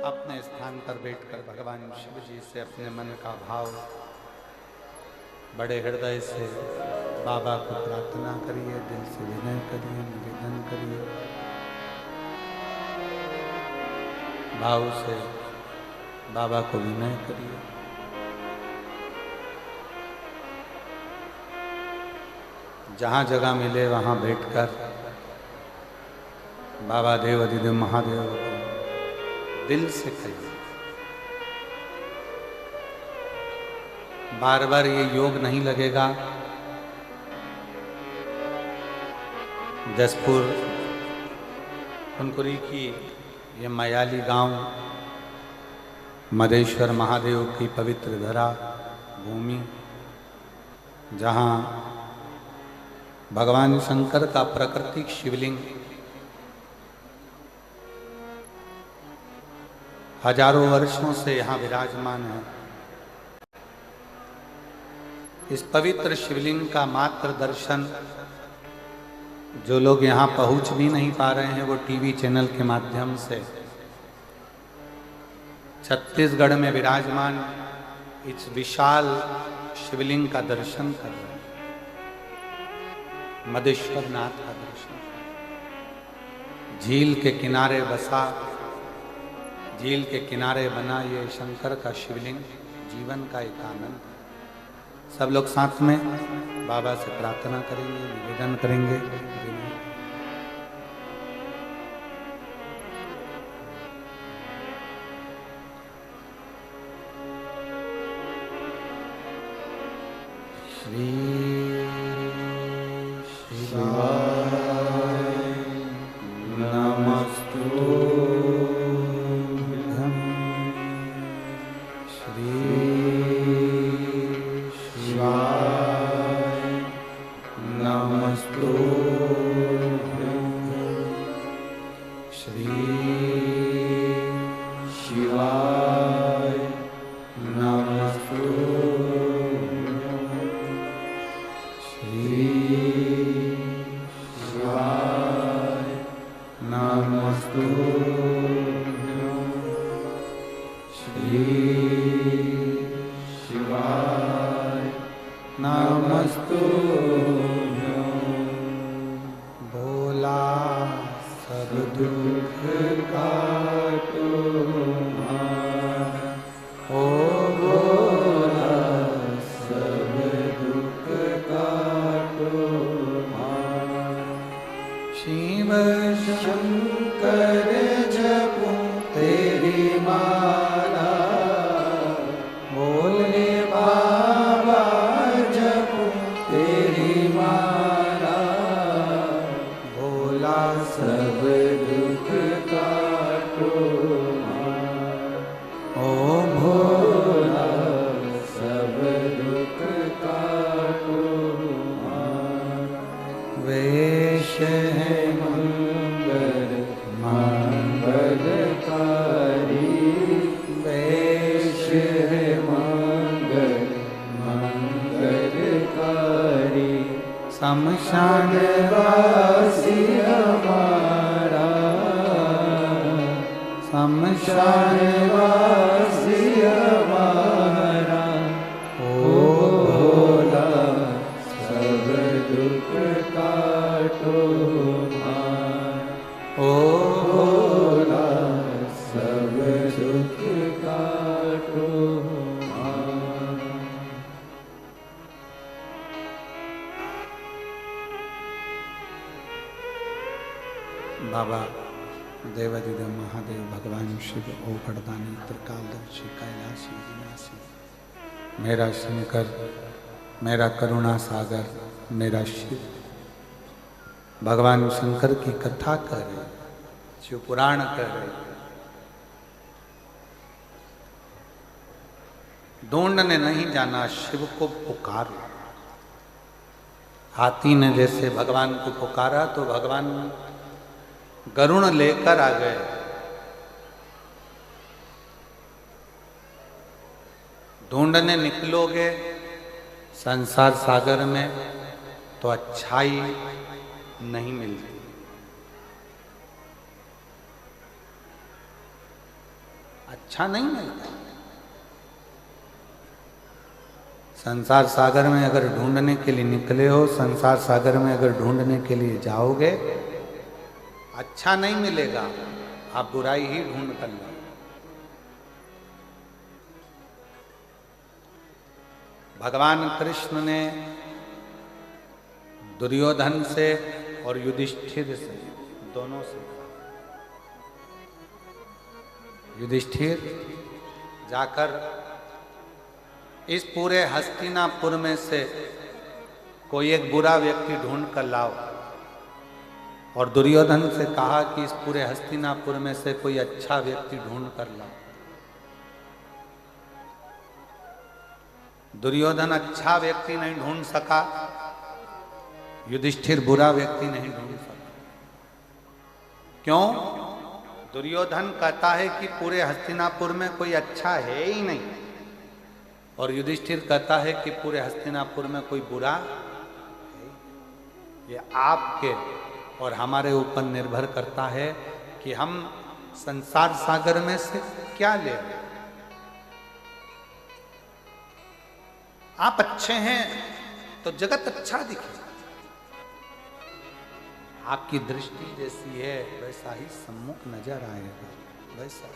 अपने स्थान पर बैठकर भगवान शिव जी से अपने मन का भाव बड़े हृदय से बाबा को प्रार्थना करिए, दिल से विनय करिए, निवेदन करिए। भाव से बाबा को विनय करिए। जहाँ जगह मिले वहाँ बैठकर बाबा देव अधिदेव महादेव को दिल से कहिए। बार बार ये योग नहीं लगेगा। जसपुर फुनकुरी की ये मयाली गांव मदेश्वर महादेव की पवित्र धरा भूमि, जहाँ भगवान शंकर का प्राकृतिक शिवलिंग हजारों वर्षों से यहाँ विराजमान है। इस पवित्र शिवलिंग का मात्र दर्शन जो लोग यहाँ पहुँच भी नहीं पा रहे हैं, वो टीवी चैनल के माध्यम से छत्तीसगढ़ में विराजमान इस विशाल शिवलिंग का दर्शन कर रहे हैं, मदेश्वर नाथ का दर्शन। झील के किनारे बसा, झील के किनारे बना ये शंकर का शिवलिंग जीवन का एक आनंद है। सब लोग साथ में बाबा से प्रार्थना करेंगे, निवेदन करेंगे। श्री शिवाय नमस्तुभ्यं। श्री शिवाय नमस्तुभ्यं। श्री शिवाय नमस्तुभ्यं। श्री शिवाय नमस्तुभ्यं। श्री शिवाय नमस्तुभ्यं। भोला सब दुख काटो ओ भोला सब दुख काटो। शिव शंकर जपो तेरी माला, भोले बाबा जपो तेरी माला। भोला सब दुख काटो ओ भोला सब दुख काटो। वेश है मंगल मंगलकारी, वेश है मंगल मंगलकारी। शमशान वासी हमारा, शमशान वासी हमारा। ओ भोला सब दुख काटो ओ भोला सब दुख काटो। बाबा देवाधिदेव महादेव भगवान शिव ओघड़दानी त्रिकालदर्शी कैलाशी विनाशी, मेरा शंकर मेरा करुणा सागर मेरा शिव। भगवान शंकर की कथा कर रहे, शिव पुराण कर रहे। ढूंढ ने नहीं जाना, शिव को पुकार। हाथी ने जैसे भगवान को पुकारा तो भगवान गरुण लेकर आ गए। ढूंढने निकलोगे संसार सागर में तो अच्छाई नहीं मिलती। अच्छा नहीं मिलता। संसार सागर में अगर ढूंढने के लिए निकले हो, संसार सागर में अगर ढूंढने के लिए जाओगे, अच्छा नहीं मिलेगा। आप बुराई ही ढूंढ कर लो। भगवान कृष्ण ने दुर्योधन से और युधिष्ठिर से, दोनों से, युधिष्ठिर जाकर इस पूरे हस्तिनापुर में से कोई एक बुरा व्यक्ति ढूंढ कर लाओ, और दुर्योधन से कहा कि इस पूरे हस्तिनापुर में से कोई अच्छा व्यक्ति ढूंढ कर लाओ। दुर्योधन अच्छा व्यक्ति नहीं ढूंढ सका, युधिष्ठिर बुरा व्यक्ति नहीं ढूंढ सका। क्यों? दुर्योधन कहता है कि पूरे हस्तिनापुर में कोई अच्छा है ही नहीं, और युधिष्ठिर कहता है कि पूरे हस्तिनापुर में कोई बुरा है। ये आपके और हमारे ऊपर निर्भर करता है कि हम संसार सागर में से क्या ले। आप अच्छे हैं तो जगत अच्छा दिखे, आपकी दृष्टि जैसी है वैसा ही सम्मुख नजर आएगा, वैसा।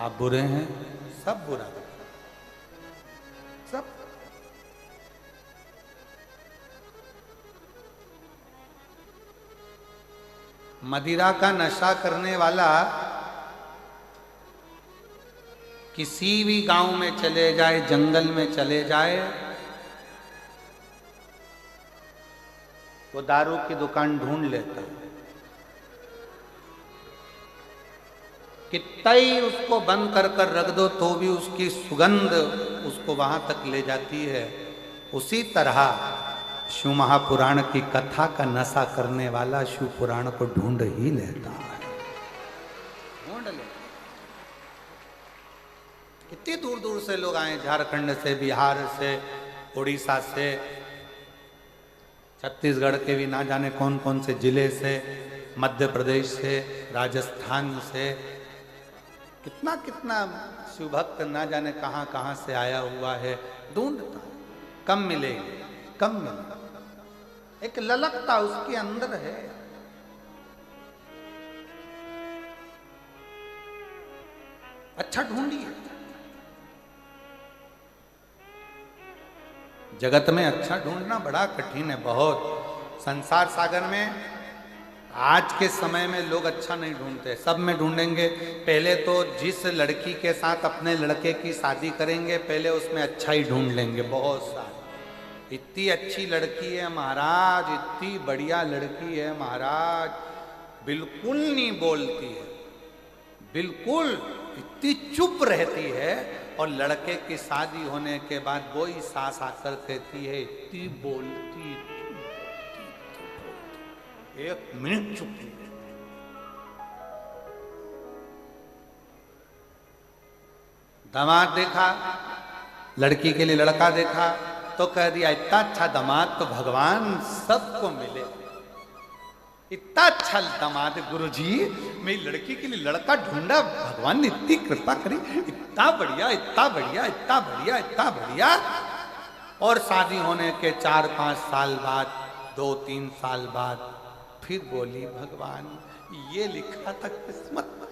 आप बुरे हैं, सब बुरा दिखे, सब। मदिरा का नशा करने वाला किसी भी गांव में चले जाए, जंगल में चले जाए, वो दारू की दुकान ढूंढ लेता है। कितना ही उसको बंद कर कर रख दो तो भी उसकी सुगंध उसको वहां तक ले जाती है। उसी तरह शिव महापुराण की कथा का नशा करने वाला शिव पुराण को ढूंढ ही लेता है, ढूंढ लेता। कितनी दूर दूर से लोग आए, झारखंड से, बिहार से, उड़ीसा से, छत्तीसगढ़ के भी ना जाने कौन कौन से जिले से, मध्य प्रदेश से, राजस्थान से, कितना कितना शिव भक्त ना जाने कहां कहां से आया हुआ है, ढूंढता। कम मिलेगी, कम मिलेगी। एक ललकता उसके अंदर है। अच्छा ढूंढिए। जगत में अच्छा ढूंढना बड़ा कठिन है, बहुत। संसार सागर में आज के समय में लोग अच्छा नहीं ढूंढते, सब में ढूंढेंगे। पहले तो जिस लड़की के साथ अपने लड़के की शादी करेंगे, पहले उसमें अच्छा ही ढूंढ लेंगे, बहुत सारा। इतनी अच्छी लड़की है महाराज, इतनी बढ़िया लड़की है महाराज, बिल्कुल नहीं बोलती है, बिल्कुल इतनी चुप रहती है, और लड़के की शादी होने के बाद वो ही सास आकर कहती है इतनी बोलती, एक मिनट चुप नहीं। दामाद देखा, लड़की के लिए लड़का देखा, तो कह दिया इतना अच्छा दामाद तो भगवान सबको मिले। इतना अच्छा दामाद गुरुजी, मेरी लड़की के लिए लड़का ढूंढा, भगवान ने इतनी कृपा करी, इतना बढ़िया, इतना बढ़िया, इतना बढ़िया, इतना बढ़िया। और शादी होने के 4-5 साल बाद, 2-3 साल बाद फिर बोली भगवान ये लिखा था किस्मत में,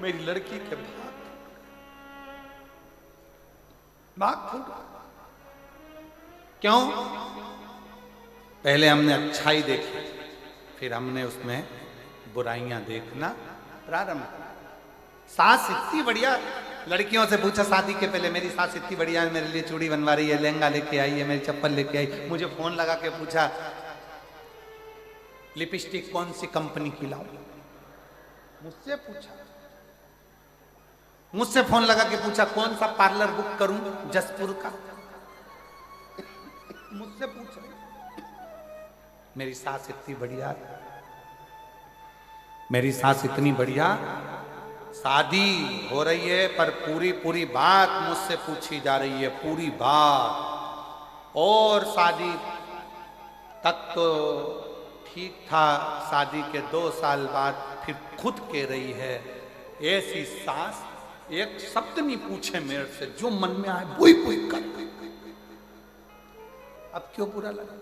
मेरी लड़की के भाग फूट। क्यों? पहले हमने अच्छाई देखी, फिर हमने उसमें बुराइयां देखना प्रारंभ किया। सास इतनी बढ़िया, लड़कियों से पूछा शादी के पहले, मेरी सास इतनी बढ़िया है, मेरे लिए चूड़ी बनवा रही है, लहंगा लेके आई है, मेरी चप्पल लेके आई। मुझे फोन लगा के पूछा लिपस्टिक कौन सी कंपनी की लाऊं, मुझसे पूछा। मुझसे फोन लगा के पूछा कौन सा पार्लर बुक करूं जसपुर का, मुझसे पूछा। मेरी सास इतनी बढ़िया, मेरी सास इतनी बढ़िया, शादी हो रही है पर पूरी पूरी बात मुझसे पूछी जा रही है, पूरी बात। और शादी तक तो ठीक था, शादी के 2 साल बाद फिर खुद कह रही है, ऐसी सास एक शब्द नहीं पूछे मेरे से, जो मन में आए वही वही कर। अब क्यों बुरा लगा?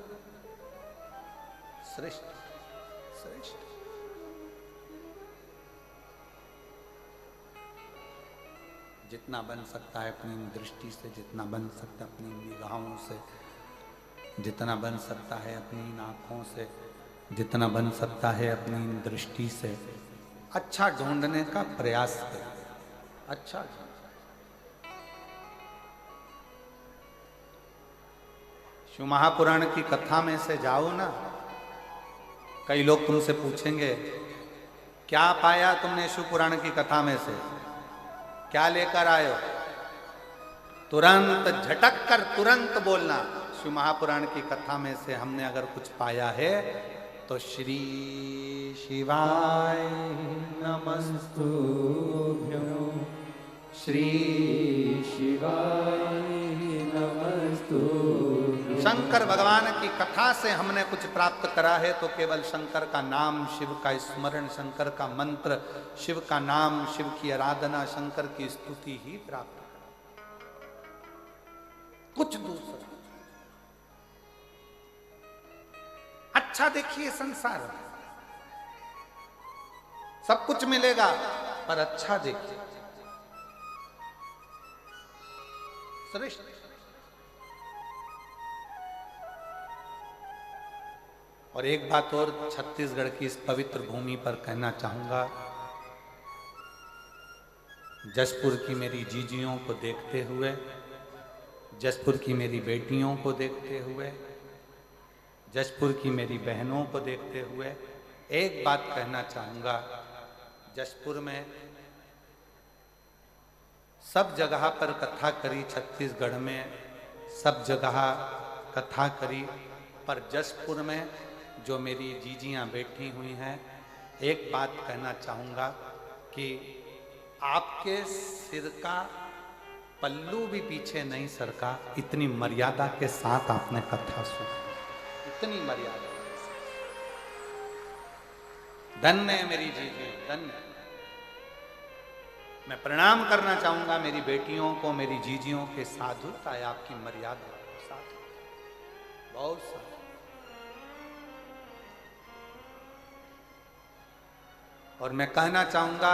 श्रेष्ठ श्रेष्ठ। जितना बन सकता है अपनी दृष्टि से, जितना बन सकता है अपनी निगाहों से, जितना बन सकता है अपनी आँखों से, जितना बन सकता है अपनी दृष्टि से अच्छा ढूंढने का प्रयास करें। अच्छा शिव महापुराण की कथा में से जाओ ना, कई लोग तुमसे पूछेंगे क्या पाया तुमने शिव पुराण की कथा में से, क्या लेकर आए हो, तुरंत झटक कर तुरंत बोलना। शिव महापुराण की कथा में से हमने अगर कुछ पाया है तो श्री शिवाय नमस्तुभ्यं श्री शिवाय नमस्तुभ्यं। शंकर भगवान की कथा से हमने कुछ प्राप्त करा है तो केवल शंकर का नाम, शिव का स्मरण, शंकर का मंत्र, शिव का नाम, शिव की आराधना, शंकर की स्तुति ही प्राप्त करा, कुछ दूसरा। अच्छा देखिए संसार में सब कुछ मिलेगा पर अच्छा देखिए, श्रेष्ठ। और एक बात और छत्तीसगढ़ की इस पवित्र भूमि पर कहना चाहूंगा, जसपुर की मेरी जीजियों को देखते हुए, जसपुर की मेरी बेटियों को देखते हुए, जसपुर की मेरी बहनों को देखते हुए एक बात कहना चाहूंगा, जसपुर में सब जगह पर कथा करी, छत्तीसगढ़ में सब जगह कथा करी, पर जसपुर में जो मेरी जीजियां बैठी हुई हैं, एक बात कहना चाहूँगा कि आपके सिर का पल्लू भी पीछे नहीं सरका, इतनी मर्यादा के साथ आपने कथा सुनी, इतनी मर्यादा। धन्य है मेरी जीजी, धन्य। मैं प्रणाम करना चाहूंगा मेरी बेटियों को, मेरी जीजियों के साधुता है आपकी मर्यादा, साधु, बहुत साधु। और मैं कहना चाहूंगा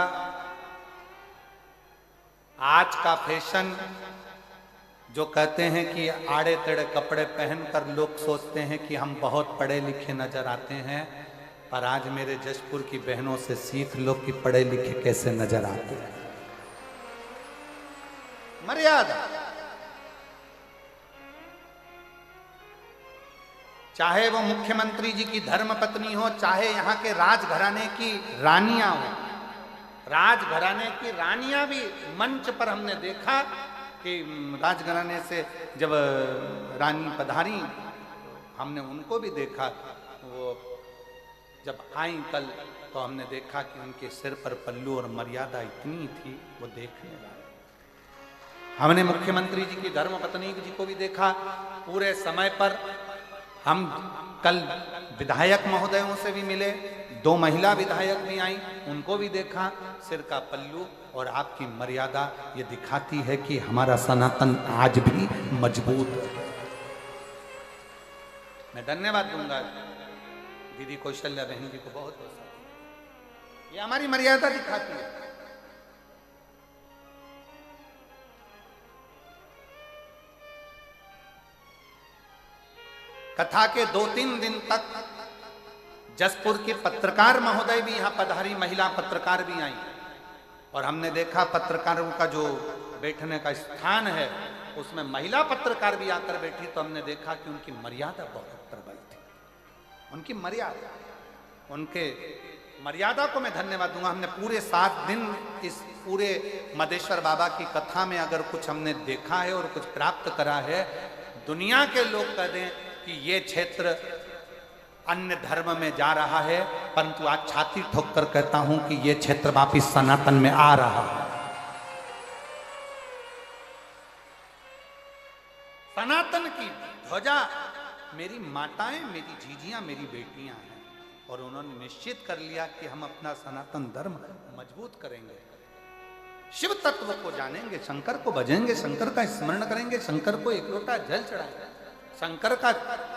आज का फैशन जो कहते हैं कि आड़े टेढ़े कपड़े पहनकर लोग सोचते हैं कि हम बहुत पढ़े लिखे नजर आते हैं, पर आज मेरे जसपुर की बहनों से सीख लो कि पढ़े लिखे कैसे नजर आते हैं। मर्यादा, चाहे वो मुख्यमंत्री जी की धर्मपत्नी हो, चाहे यहाँ के राजघराने की रानियां हो, राजघराने की रानियां भी मंच पर हमने देखा कि राजघराने से जब रानी पधारी हमने उनको भी देखा, वो जब आई कल तो हमने देखा कि उनके सिर पर पल्लू और मर्यादा इतनी थी, वो देखने वाले। हमने मुख्यमंत्री जी की धर्मपत्नी जी को भी देखा पूरे समय पर। हम कल विधायक महोदयों से भी मिले, 2 महिला विधायक भी आई, उनको भी देखा। सिर का पल्लू और आपकी मर्यादा ये दिखाती है कि हमारा सनातन आज भी मजबूत है। मैं धन्यवाद दूंगा दीदी कौशल्या बहन जी को, बहुत बहुत। ये हमारी मर्यादा दिखाती है। कथा के 2-3 दिन तक जसपुर के पत्रकार महोदय भी यहाँ पधारी, महिला पत्रकार भी आई, और हमने देखा पत्रकारों का जो बैठने का स्थान है उसमें महिला पत्रकार भी आकर बैठी, तो हमने देखा कि उनकी मर्यादा बहुत प्रबल थी। उनकी मर्यादा, उनके मर्यादा को मैं धन्यवाद दूंगा। हमने पूरे 7 दिन इस पूरे मदेश्वर बाबा की कथा में अगर कुछ हमने देखा है और कुछ प्राप्त करा है, दुनिया के लोग कह दें कि ये क्षेत्र अन्य धर्म में जा रहा है, परंतु आज छाती ठोक कर कहता हूं कि ये क्षेत्र वापिस सनातन में आ रहा है। सनातन की ध्वजा मेरी माताएं, मेरी जीजियां, मेरी बेटियां हैं, और उन्होंने निश्चित कर लिया कि हम अपना सनातन धर्म मजबूत करेंगे, शिव तत्व को जानेंगे, शंकर को भजेंगे, शंकर का स्मरण करेंगे, शंकर को एक लोटा जल चढ़ाएंगे, शंकर का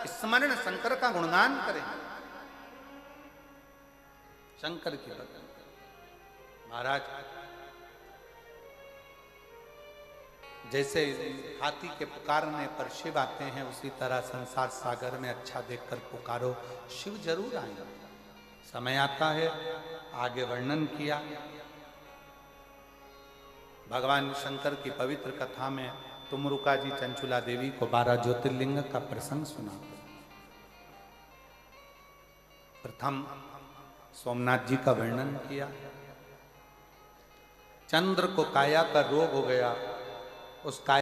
स्मरण, शंकर का गुणगान करेंगे, शंकर की भक्ति। महाराज जैसे हाथी के पुकारने पर शिव आते हैं, उसी तरह संसार सागर में अच्छा देखकर पुकारो, शिव जरूर आएंगे। समय आता है, आगे वर्णन किया। भगवान शंकर की पवित्र कथा में तुमरुका जी चंचुला देवी को 12 ज्योतिर्लिंग का प्रसंग सुनाते। प्रथम सोमनाथ जी का वर्णन किया। चंद्र को काया का रोग हो गया, उस काया